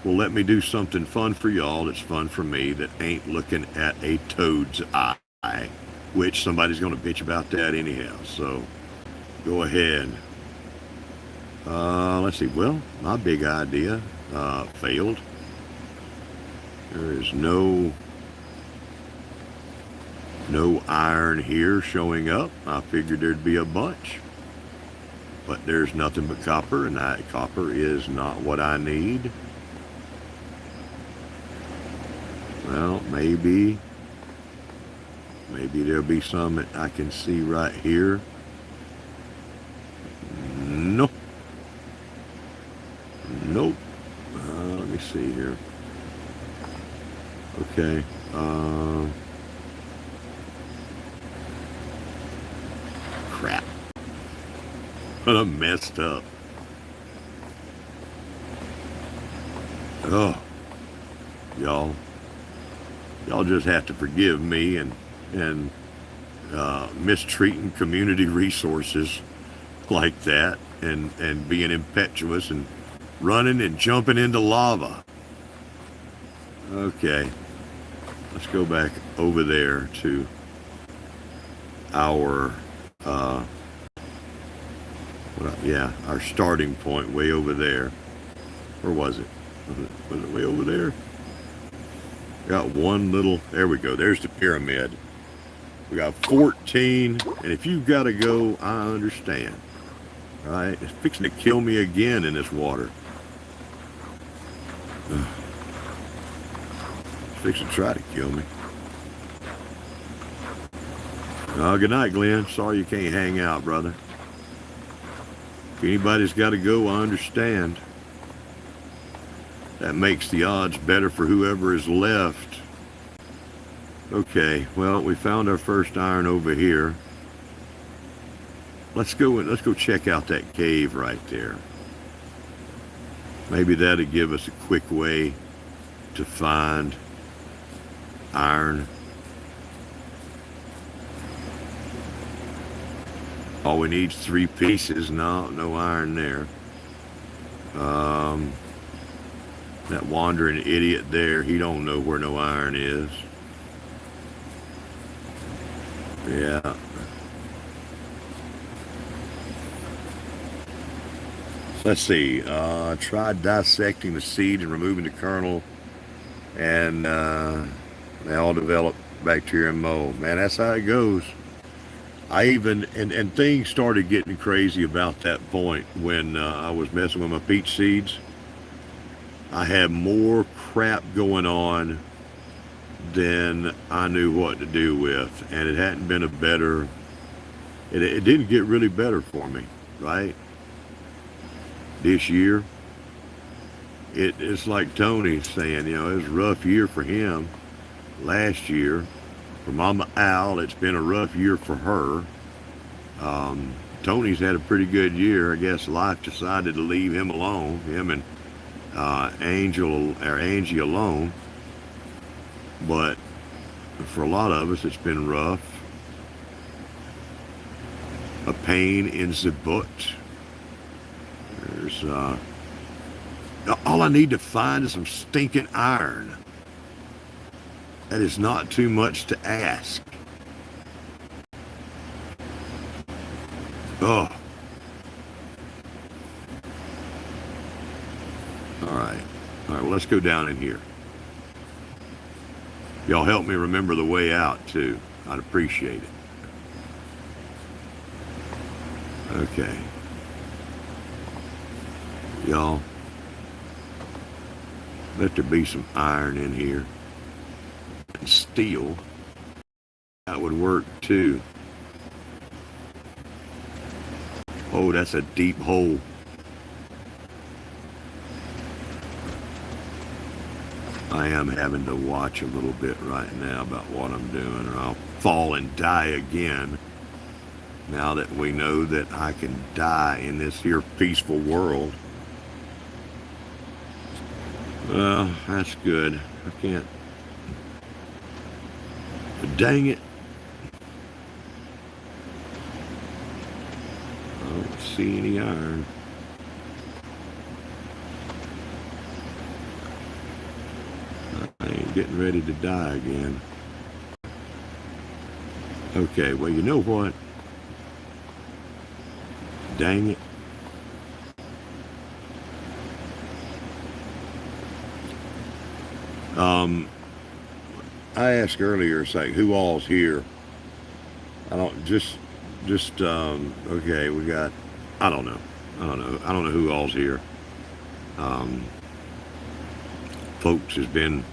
will let me do something fun for y'all that's fun for me, that ain't looking at a toad's eye, which somebody's going to bitch about that anyhow. So go ahead. Let's see. Well, my big idea failed. There is no iron here showing up. I figured there'd be a bunch, but there's nothing but copper, and copper is not what I need. Well, maybe there'll be some that I can see right here. Nope. Let me see here. Okay. Crap. I'm messed up. Oh, y'all just have to forgive me and mistreating community resources like that, and being impetuous and running and jumping into lava. Okay, let's go back over there to our our starting point way over there. Where was it? Was it way over there? Got one little, there we go, there's the pyramid. We got 14, and if you've got to go, I understand. All right, it's fixing to kill me again in this water. It's fixing to try to kill me. Good night, Glenn. Sorry you can't hang out, brother. If anybody's got to go, I understand. That makes the odds better for whoever is left. Okay, well, we found our first iron over here. Let's go check out that cave right there. Maybe that'll give us a quick way to find iron. All we need is 3 pieces. No iron there. That wandering idiot there, he don't know where no iron is. Yeah. Let's see. Tried dissecting the seed and removing the kernel, and they all develop bacteria and mold. Man, that's how it goes. I even, and things started getting crazy about that point when I was messing with my peach seeds. I had more crap going on than I knew what to do with, and it hadn't been it didn't get really better for me, right? This year, it's like Tony's saying, it was a rough year for him last year. For Mama Al, it's been a rough year for her. Tony's had a pretty good year. I guess life decided to leave him alone, him and Angie alone. But for a lot of us, it's been rough. A pain in the butt. There's all I need to find is some stinking iron. That is not too much to ask. Oh. All right, well, let's go down in here. Y'all help me remember the way out, too. I'd appreciate it. Okay. Y'all, let there be some iron in here. And steel. That would work, too. Oh, that's a deep hole. I am having to watch a little bit right now about what I'm doing, or I'll fall and die again. Now that we know that I can die in this here peaceful world. Well, that's good. I can't. Dang it. I don't see any iron. I ain't getting ready to die again. Okay, well, you know what? Dang it. I asked earlier, it's like, who all's here? I don't, okay, we got, I don't know who all's here. Folks has been,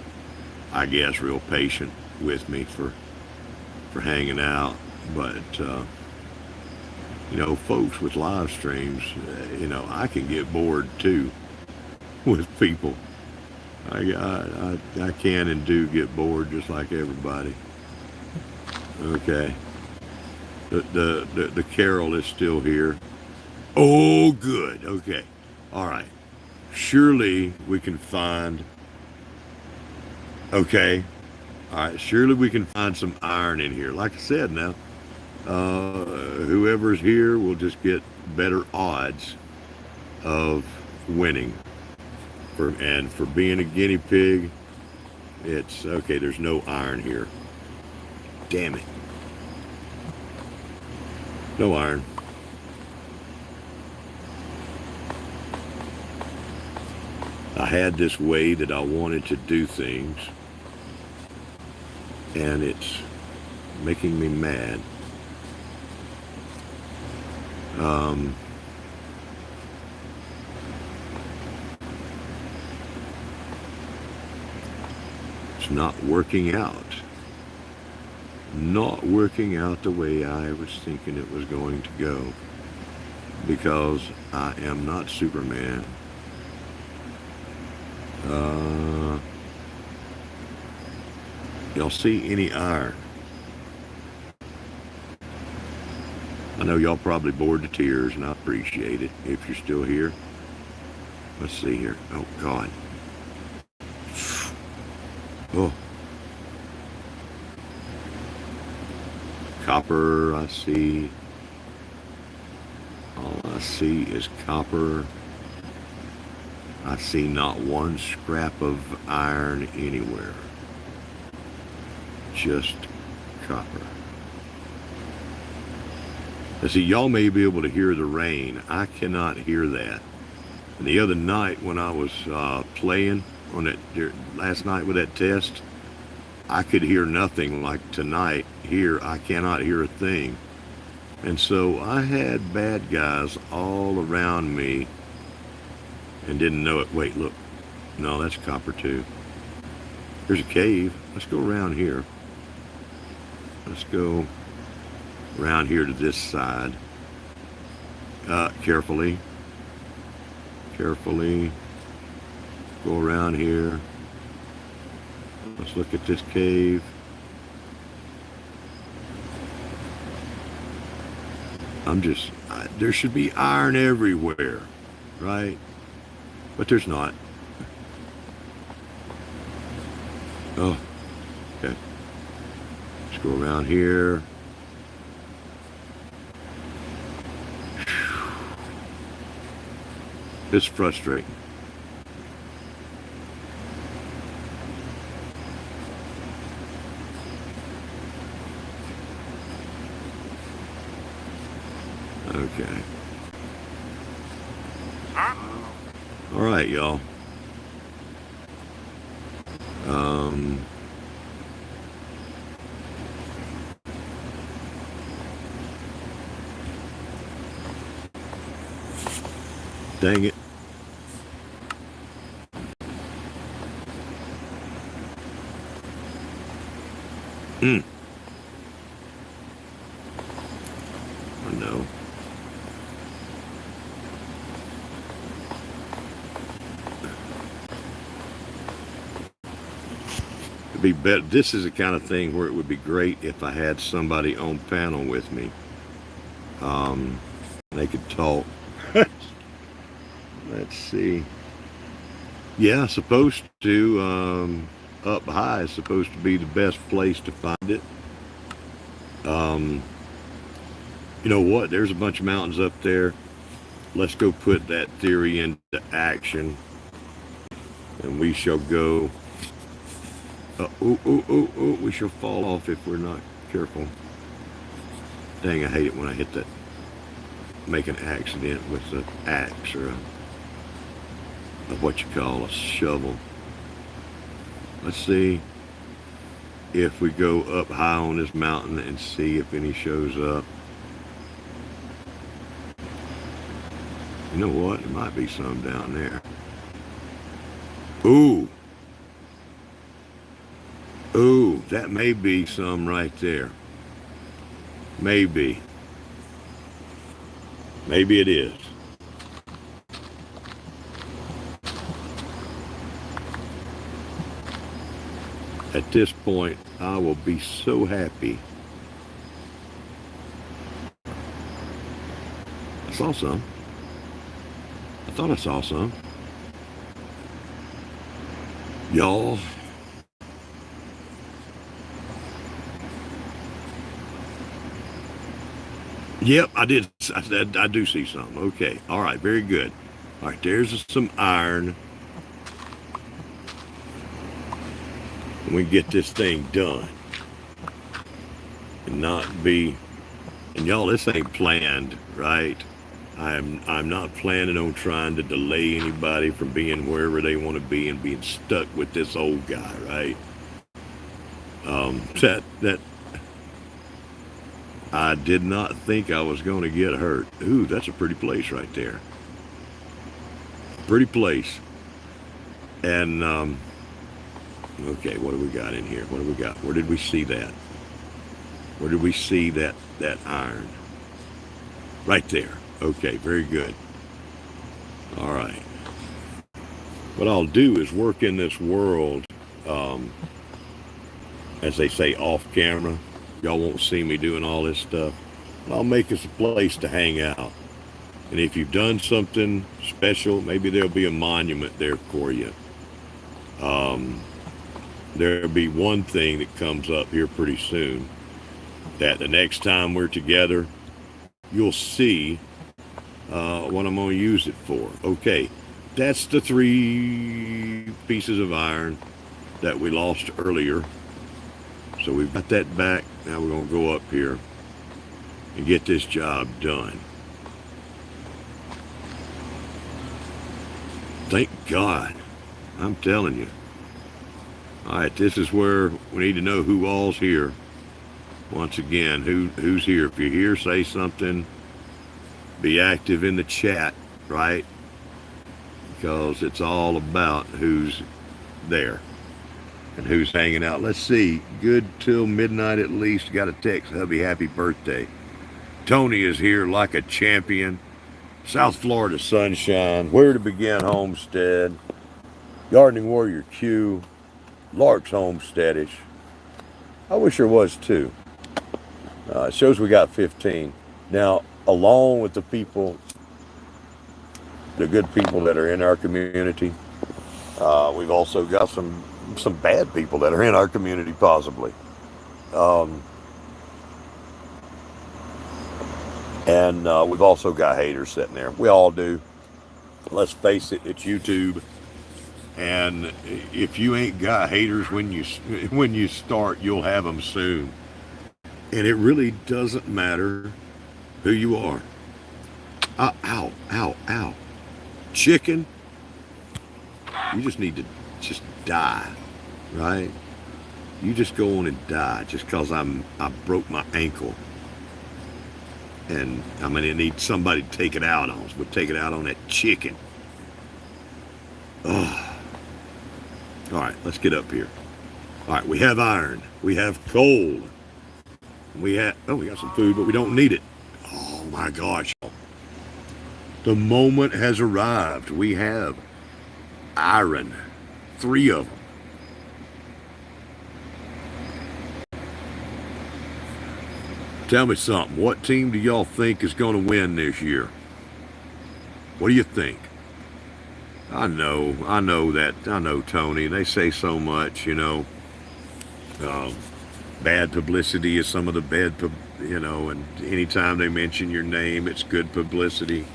I guess, real patient with me for hanging out, but, folks with live streams, I can get bored too with people. I can and do get bored just like everybody. Okay. The Carol is still here. Oh, good. Okay. All right. Surely we can find. Okay. All right. Surely we can find some iron in here. Like I said, now, whoever's here will just get better odds of winning. For being a guinea pig, it's okay. There's no iron here. Damn it. No iron. I had this way that I wanted to do things, and it's making me mad. It's not working out. Not working out the way I was thinking it was going to go, because I am not Superman. Y'all see any iron? I know y'all probably bored to tears, and I appreciate it if you're still here. Let's see here. Oh, God. Oh. Copper, I see. I see is copper. I see not one scrap of iron anywhere. Just copper. Now see, y'all may be able to hear the rain. I cannot hear that. And the other night when I was playing on that last night with that test, I could hear nothing. Like tonight here, I cannot hear a thing. And so I had bad guys all around me and didn't know it. Wait, look. No, that's copper too. There's a cave. Let's go around here. Let's go around here to this side. Carefully. Carefully. Go around here. Let's look at this cave. There should be iron everywhere, right? But there's not. Oh, okay. Let's go around here. It's frustrating. Okay. All right, y'all. Dang it. I know. It'd be better. This is the kind of thing where it would be great if I had somebody on panel with me. They could talk. Let's see. Yeah, supposed to, up high is supposed to be the best place to find it. You know what? There's a bunch of mountains up there. Let's go put that theory into action. And we shall go. We shall fall off if we're not careful. Dang, I hate it when I hit that. Make an accident with the axe or what you call a shovel. Let's see if we go up high on this mountain and see if any shows up. You know what? There might be some down there. Ooh. Ooh, that may be some right there. Maybe. Maybe it is. At this point, I will be so happy. I saw some. I thought I saw some. Y'all. Yep, I did. I do see some. Okay. All right. Very good. All right. There's some iron. And we get this thing done. And not be. And y'all, this ain't planned, right? I'm not planning on trying to delay anybody from being wherever they want to be and being stuck with this old guy, right? That I did not think I was going to get hurt. Ooh, that's a pretty place right there. Pretty place. And, okay, what do we got in here? What do we got? Where did we see that? Where did we see that iron? Right there. Okay, very good. All right. What I'll do is work in this world, as they say, off camera. Y'all won't see me doing all this stuff. I'll make us a place to hang out. And if you've done something special, maybe there'll be a monument there for you. There'll be one thing that comes up here pretty soon, that the next time we're together, you'll see what I'm going to use it for. Okay, that's the 3 pieces of iron that we lost earlier. So we've got that back. Now we're going to go up here and get this job done. Thank God. I'm telling you. All right, this is where we need to know who all's here. Once again, who's here? If you're here, say something. Be active in the chat, right? Because it's all about who's there and who's hanging out. Let's see. Good till midnight at least. Got a text. Hubby, happy birthday. Tony is here like a champion. South Florida sunshine. Where to begin homestead. Gardening Warrior Q. Lark's Homesteadish. I wish there was 2. It shows we got 15. Now, along with the people, the good people that are in our community, we've also got some bad people that are in our community, possibly. And we've also got haters sitting there. We all do. Let's face it, it's YouTube. And if you ain't got haters when you start, you'll have them soon. And it really doesn't matter who you are. Ow, ow, ow, ow. Chicken, you just need to just die, right? You just go on and die just because I broke my ankle. And I'm going to need somebody to take it out on. So we'll take it out on that chicken. Oh. All right, let's get up here. All right, we have iron. We have coal. We got some food, but we don't need it. Oh my gosh. The moment has arrived. We have iron. 3 of them. Tell me something. What team do y'all think is going to win this year? What do you think? I know that. I know, Tony. They say so much, bad publicity is some of the bad, and anytime they mention your name, it's good publicity.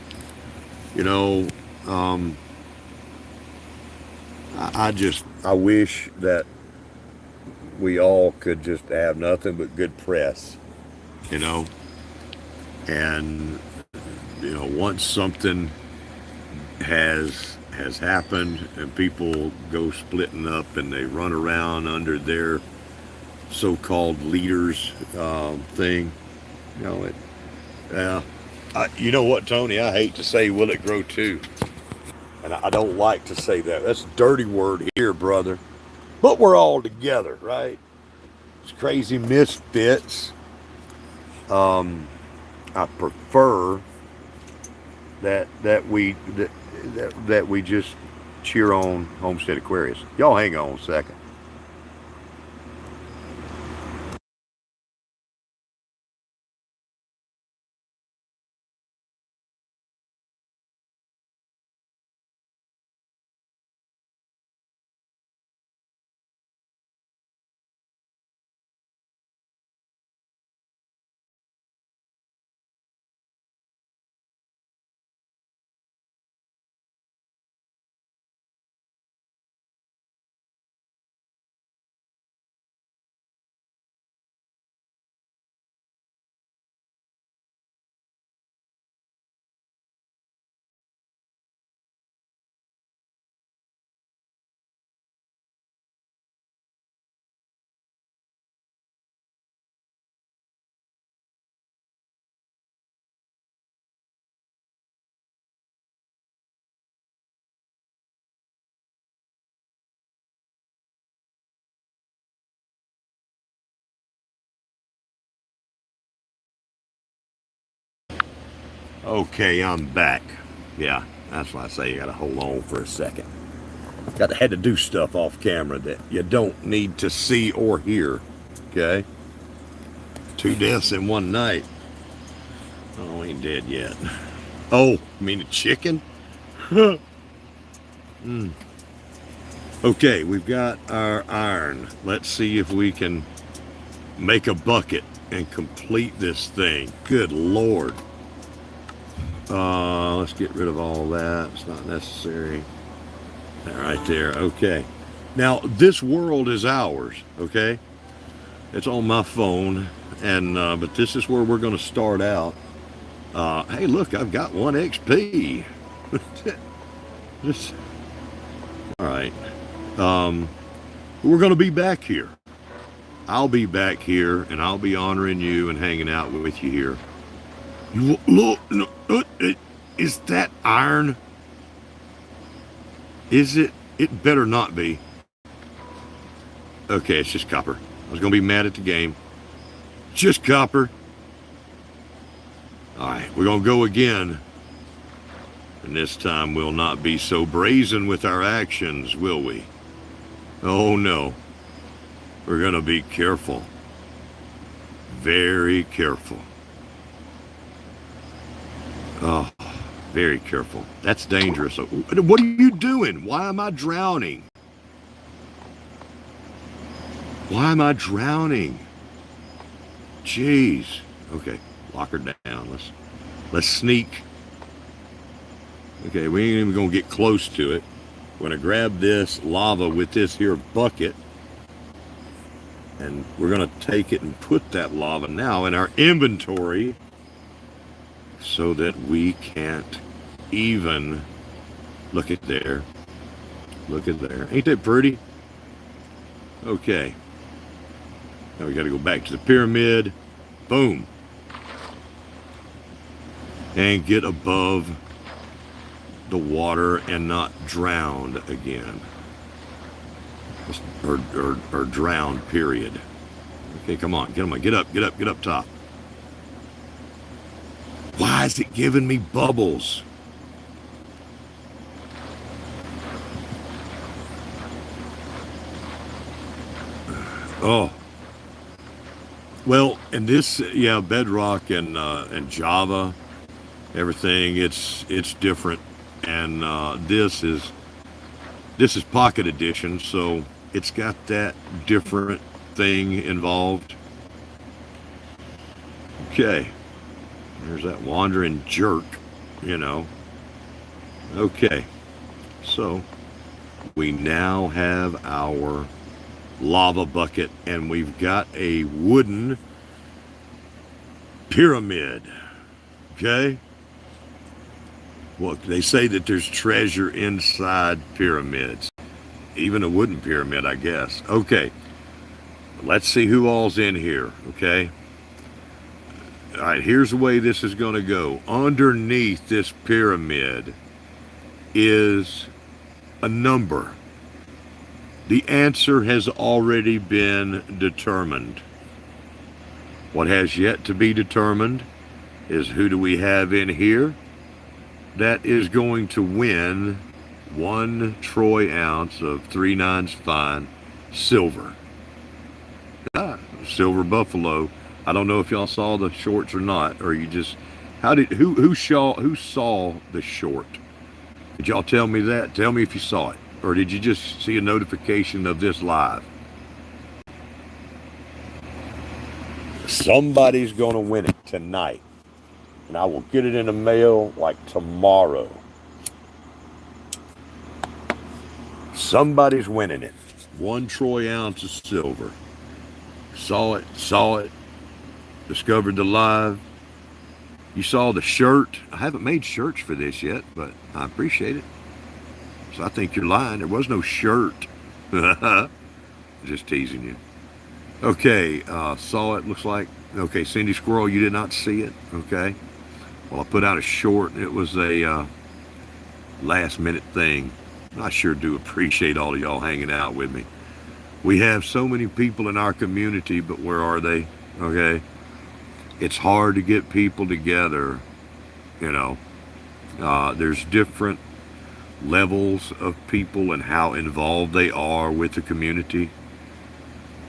I wish that we all could just have nothing but good press, and, once something has happened and people go splitting up and they run around under their so-called leaders thing, you know what, Tony, I hate to say will it grow too, and I don't like to say that. That's a dirty word here, brother, but we're all together, right? It's crazy misfits. I prefer that we just cheer on Homestead Aquarius. Y'all hang on a second. Okay, I'm back. Yeah, that's why I say you gotta hold on for a second. Had to do stuff off camera that you don't need to see or hear. Okay? 2 deaths in one night. Oh, ain't dead yet. Oh, you mean a chicken? Okay, we've got our iron. Let's see if we can make a bucket and complete this thing. Good Lord. Let's get rid of all that. It's not necessary. All right there. Okay. Now, this world is ours, okay? It's on my phone, and but this is where we're going to start out. Hey, look, I've got 1 XP. Just, all right. We're going to be back here. I'll be back here, and I'll be honoring you and hanging out with you here. Look, is that iron? Is it? It better not be. Okay, it's just copper. I was going to be mad at the game. Just copper. All right, we're going to go again. And this time we'll not be so brazen with our actions, will we? Oh, no. We're going to be careful. Very careful. Oh, very careful. That's dangerous. What are you doing? Why am I drowning? Why am I drowning? Jeez. Okay, lock her down. Let's sneak. Okay, we ain't even gonna get close to it. We're gonna grab this lava with this here bucket, and we're gonna take it and put that lava now in our inventory so that we can't even look at there. Look at there. Ain't that pretty? Okay. Now we got to go back to the pyramid. Boom. And get above the water and not drowned again. Or drowned, period. Okay, come on. Get up top. Why is it giving me bubbles? Oh. Well, and this, yeah, Bedrock and Java, everything, it's different. And this is Pocket Edition, so it's got that different thing involved. Okay. There's that wandering jerk, you know. Okay. So we now have our lava bucket, and we've got a wooden pyramid. Okay? Well, they say that there's treasure inside pyramids. Even a wooden pyramid, I guess. Okay. Let's see who all's in here, okay? All right, here's the way this is going to go. Underneath this pyramid is a number. The answer has already been determined. What has yet to be determined is who do we have in here that is going to win 1 troy ounce of 3 9s fine silver. Silver buffalo. I don't know if y'all saw the shorts or not, or you just, who saw the short? Did y'all tell me that? Tell me if you saw it. Or did you just see a notification of this live? Somebody's going to win it tonight. And I will get it in the mail like tomorrow. Somebody's winning it. 1 troy ounce of silver. Saw it. Discovered the live. You saw the shirt. I haven't made shirts for this yet, but I appreciate it. So I think you're lying. There was no shirt. Just teasing you. Okay, saw it, looks like. Okay, Cindy Squirrel, you did not see it. Okay. Well, I put out a short. It was a last minute thing. I sure do appreciate all of y'all hanging out with me. We have so many people in our community, but where are they? Okay. It's hard to get people together, you know. There's different levels of people and how involved they are with the community.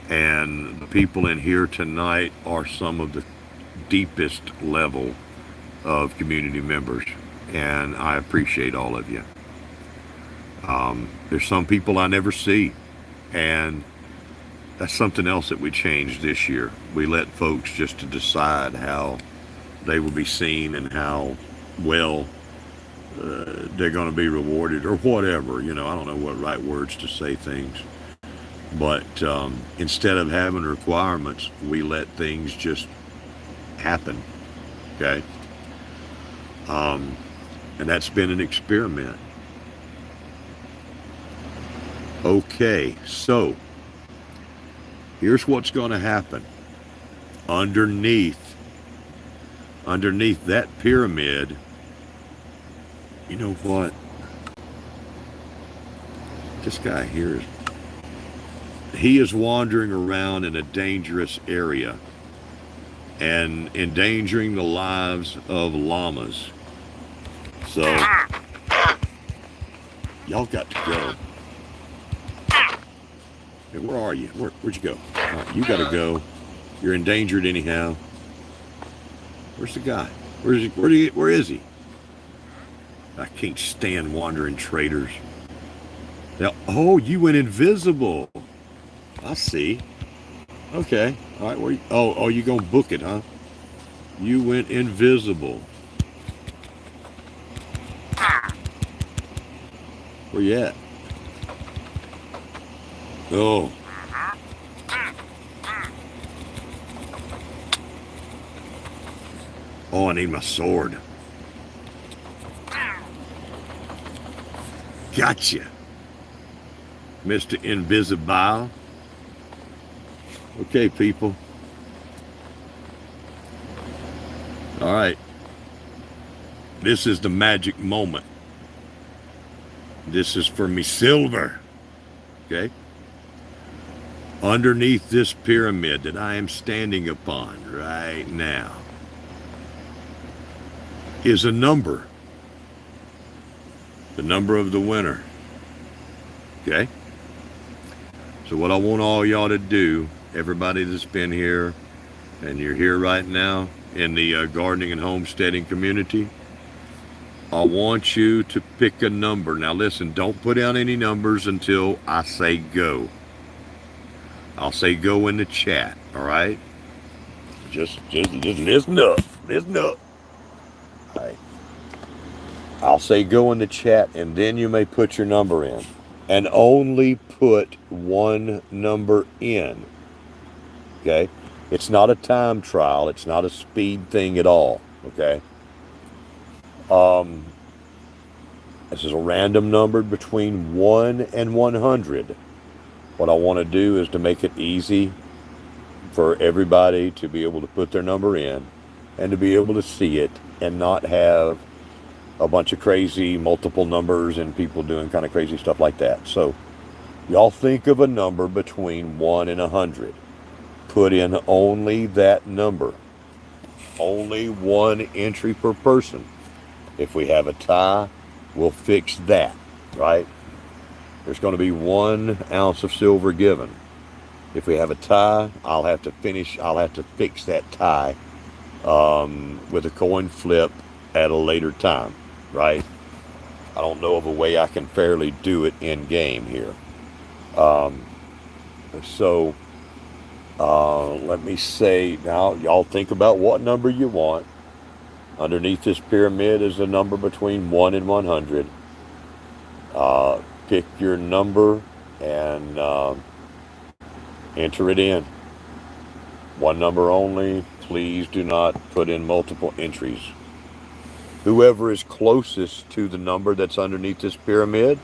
And the people in here tonight are some of the deepest level of community members. And I appreciate all of you. There's some people I never see. And that's something else that we changed this year. We let folks just to decide how they will be seen and how well, they're going to be rewarded or whatever. You know, I don't know what right words to say things. But instead of having requirements, we let things just happen. Okay? And that's been an experiment. Okay, so here's what's going to happen. Underneath that pyramid, you know what? This guy here he is wandering around in a dangerous area and endangering the lives of llamas. So y'all got to go. Hey, where are you? Where'd you go? Right, you got to go. You're endangered anyhow. Where's the guy? Where is he? I can't stand wandering traders. Now, oh, you went invisible. I see. Okay. All right. Oh, you gonna book it, huh? You went invisible. Where you at? Oh. Oh, I need my sword. Gotcha, Mr. Invisible. Okay, people. All right. This is the magic moment. This is for me silver. Okay? Underneath this pyramid that I am standing upon right now is a number. The number of the winner. Okay? So what I want all y'all to do, everybody that's been here, and you're here right now in the gardening and homesteading community, I want you to pick a number. Now listen, don't put down any numbers until I say go. I'll say go in the chat, all right? Just listen up. Listen up. All right. I'll say go in the chat, and then you may put your number in. And only put one number in. Okay? It's not a time trial. It's not a speed thing at all. Okay? This is a random number between 1 and 100. What I want to do is to make it easy for everybody to be able to put their number in and to be able to see it and not have a bunch of crazy multiple numbers and people doing kind of crazy stuff like that. So y'all think of a number between 1 and 100. Put in only that number. Only one entry per person. If we have a tie, we'll fix that, right? There's going to be 1 ounce of silver given. If we have a tie, I'll have to fix that tie with a coin flip at a later time, right? I don't know of a way I can fairly do it in game here. Let me say, now y'all think about what number you want. Underneath this pyramid is a number between 1 and 100. Pick your number and enter it in. One number only. Please do not put in multiple entries. Whoever is closest to the number that's underneath this pyramid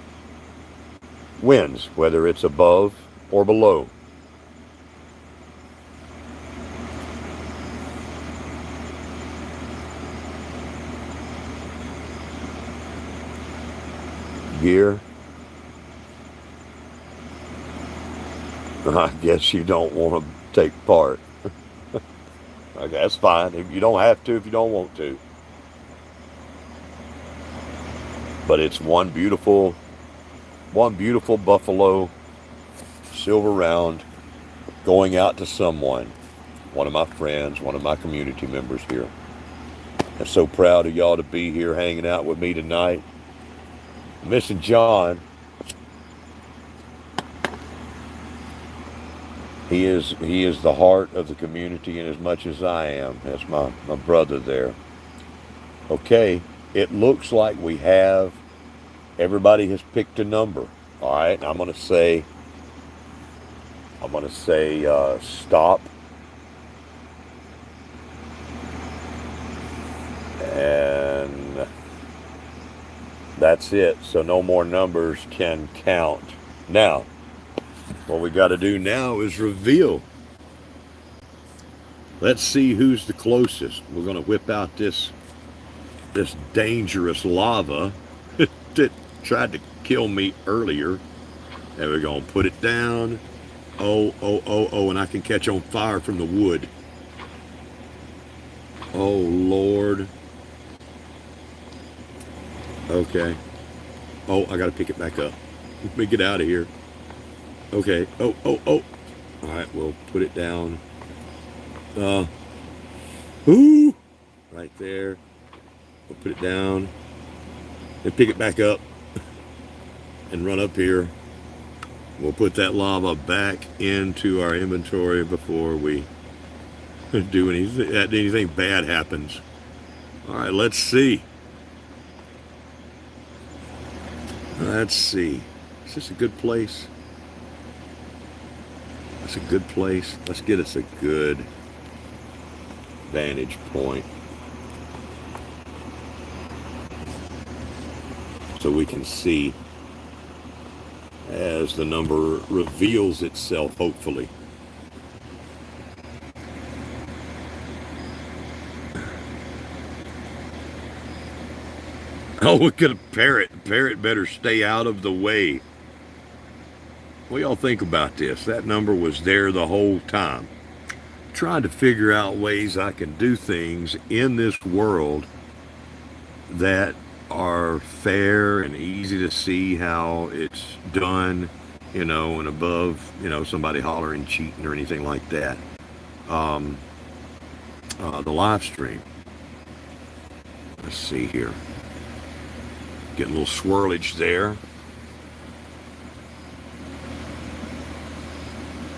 wins, whether it's above or below. Gear. I guess you don't want to take part. Okay, that's fine. You don't have to if you don't want to. But it's one beautiful buffalo silver round going out to someone, one of my friends, one of my community members here. I'm so proud of y'all to be here hanging out with me tonight. I'm missing John. He is the heart of the community, and as much as I am. That's my brother there. Okay. it looks like we have, everybody has picked a number. All right, I'm going to say stop, and that's it. So no more numbers can count. Now, what we got to do now is reveal. Let's see who's the closest. We're going to whip out this dangerous lava that tried to kill me earlier. And we're going to put it down. Oh, oh, oh, oh, and I can catch on fire from the wood. Oh, Lord. Okay. Oh, I got to pick it back up. Let me get out of here. Okay. Oh, oh, oh. All right, we'll put it down. Ooh, right there. We'll put it down and pick it back up and run up here. We'll put that lava back into our inventory before we do anything bad happens. All right, let's see. Let's see. Is this a good place? That's a good place. Let's get us a good vantage point so we can see as the number reveals itself, hopefully. Oh, we got a parrot. The parrot better stay out of the way. What y'all think about this? That number was there the whole time. Trying to figure out ways I can do things in this world that are fair and easy to see how it's done, and above, somebody hollering, cheating, or anything like that. The live stream. Let's see here. Getting a little swirlage there.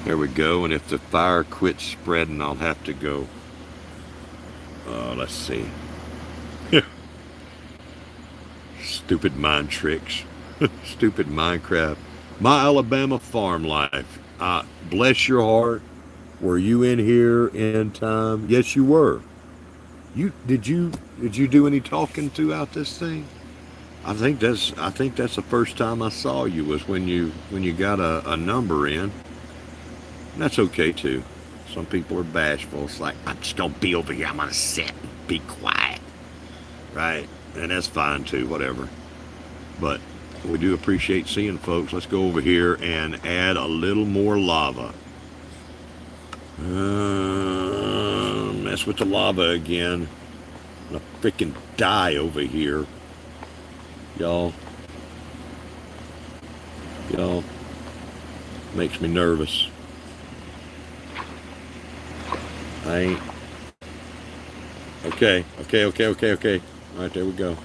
There we go. And if the fire quits spreading, I'll have to go. Let's see. Stupid mind tricks. Stupid Minecraft. My Alabama farm life. Bless your heart. Were you in here in time? Yes, you were. Did you do any talking throughout this thing? I think that's the first time I saw you was when you got a number in. And that's okay too. Some people are bashful. It's like, I'm just gonna be over here. I'm gonna sit and be quiet, right? And that's fine too. Whatever. But we do appreciate seeing folks. Let's go over here and add a little more lava. Mess with the lava again. I'm gonna freaking die over here. Y'all, makes me nervous. I ain't. Okay. All right, there we go.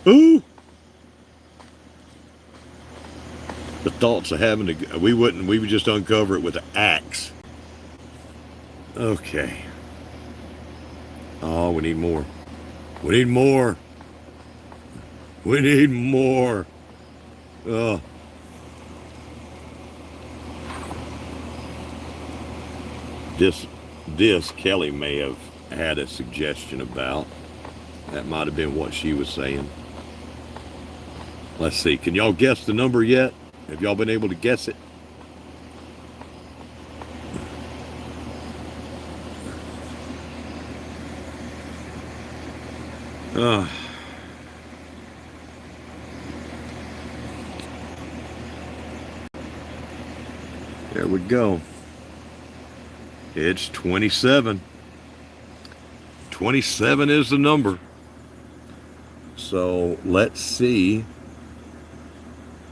Ooh! The thoughts of having to, we would just uncover it with an axe. Okay. Oh, we need more. We need more. We need more. Oh. This Kelly may have had a suggestion about. That might have been what she was saying. Let's see. Can y'all guess the number yet? Have y'all been able to guess it? There we go. It's 27. 27 is the number. So let's see.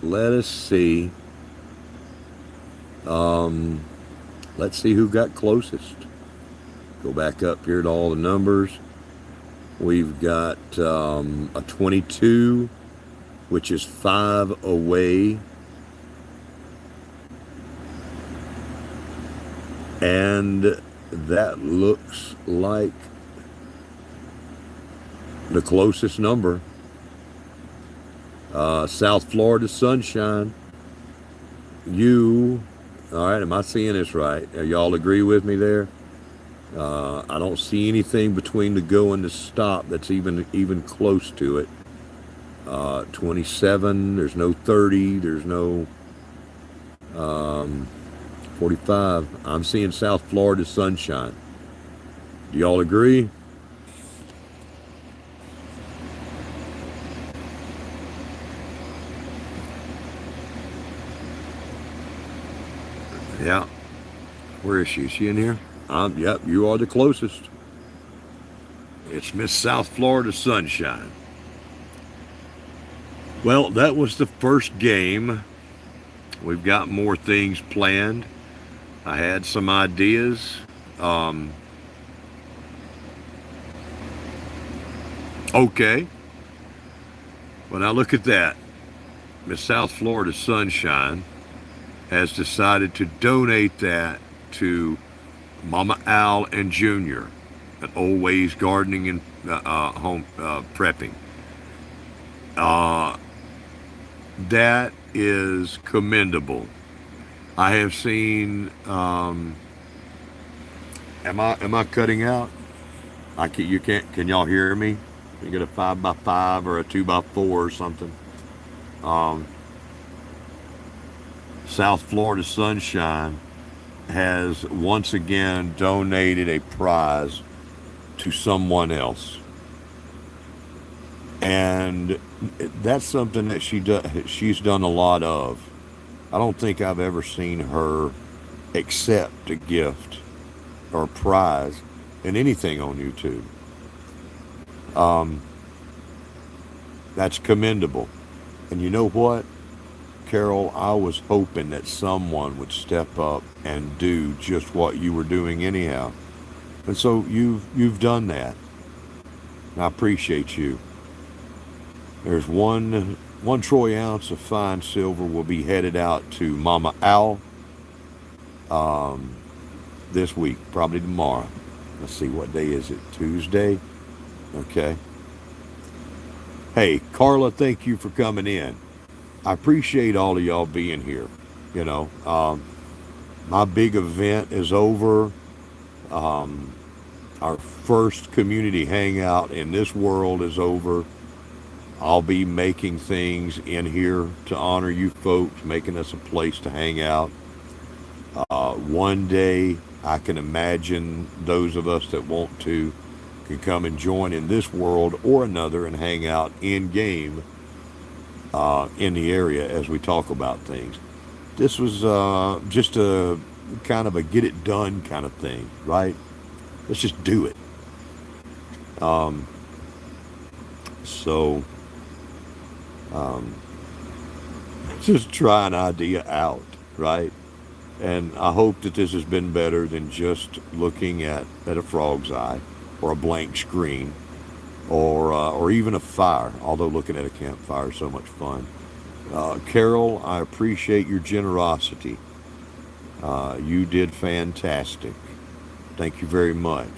Let us see. Let's see who got closest. Go back up here to all the numbers. We've got a 22, which is 5 away. And that looks like The closest number, South Florida Sunshine. You, all right, am I seeing this right? Y'all agree with me there? I don't see anything between the go and the stop that's even close to it. 27, there's no 30, there's no 45. I'm seeing South Florida Sunshine. Do y'all agree? Yeah. Where is she? Is she in here? Yep, you are the closest. It's Miss South Florida Sunshine. Well, that was the first game. We've got more things planned. I had some ideas. Okay. Well, now look at that. Miss South Florida Sunshine has decided to donate that to Mama Al and Junior at Old Ways Gardening and Home Prepping. That is commendable. I have seen. Am I cutting out? You can't. Can y'all hear me? You get a 5x5 or a 2x4 or something. South Florida Sunshine has once again donated a prize to someone else. And that's something that she's done a lot of. I don't think I've ever seen her accept a gift or a prize in anything on YouTube. That's commendable. And you know what, Carol, I was hoping that someone would step up and do just what you were doing anyhow. And so you've done that. And I appreciate you. There's one troy ounce of fine silver will be headed out to Mama Al this week, probably tomorrow. Let's see, what day is it? Tuesday? Okay. Hey, Carla, thank you for coming in. I appreciate all of y'all being here. You know, my big event is over. Our first community hangout in this world is over. I'll be making things in here to honor you folks, making us a place to hang out. One day, I can imagine those of us that want to can come and join in this world or another and hang out in game in the area as we talk about things. This was just a kind of a get it done kind of thing, right? Let's just do it. So just try an idea out, right? And I hope that this has been better than just looking at a frog's eye or a blank screen or even a fire, although looking at a campfire is so much fun. Carol, I appreciate your generosity. You did fantastic. Thank you very much.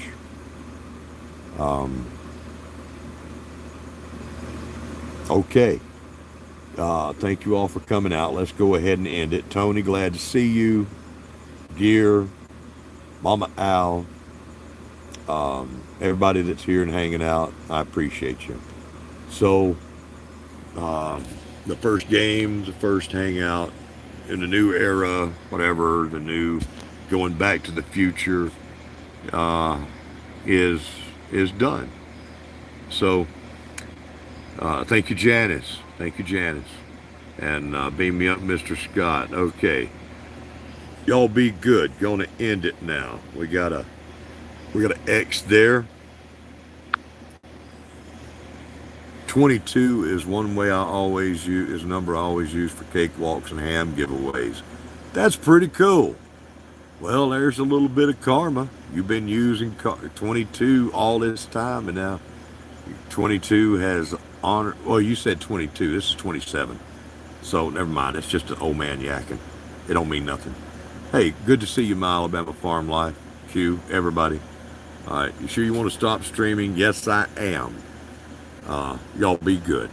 Okay. Thank you all for coming out. Let's go ahead and end it. Tony, glad to see you. Gear, Mama Al, everybody that's here and hanging out, I appreciate you. So, the first game, the first hangout in the new era, whatever, the new going back to the future is done. So, thank you, Janice. Thank you, Janice. And beam me up, Mr. Scott. Okay. Y'all be good. Gonna end it now. We got a X there. 22 is one way I always use, is a number I always use for cakewalks and ham giveaways. That's pretty cool. Well, there's a little bit of karma. You've been using 22 all this time, and now 22 has honor. Well, you said 22. This is 27. So never mind. It's just an old man yakking. It don't mean nothing. Hey, good to see you, my Alabama Farm Life. Q, everybody. All right, you sure you want to stop streaming? Yes, I am. Y'all be good.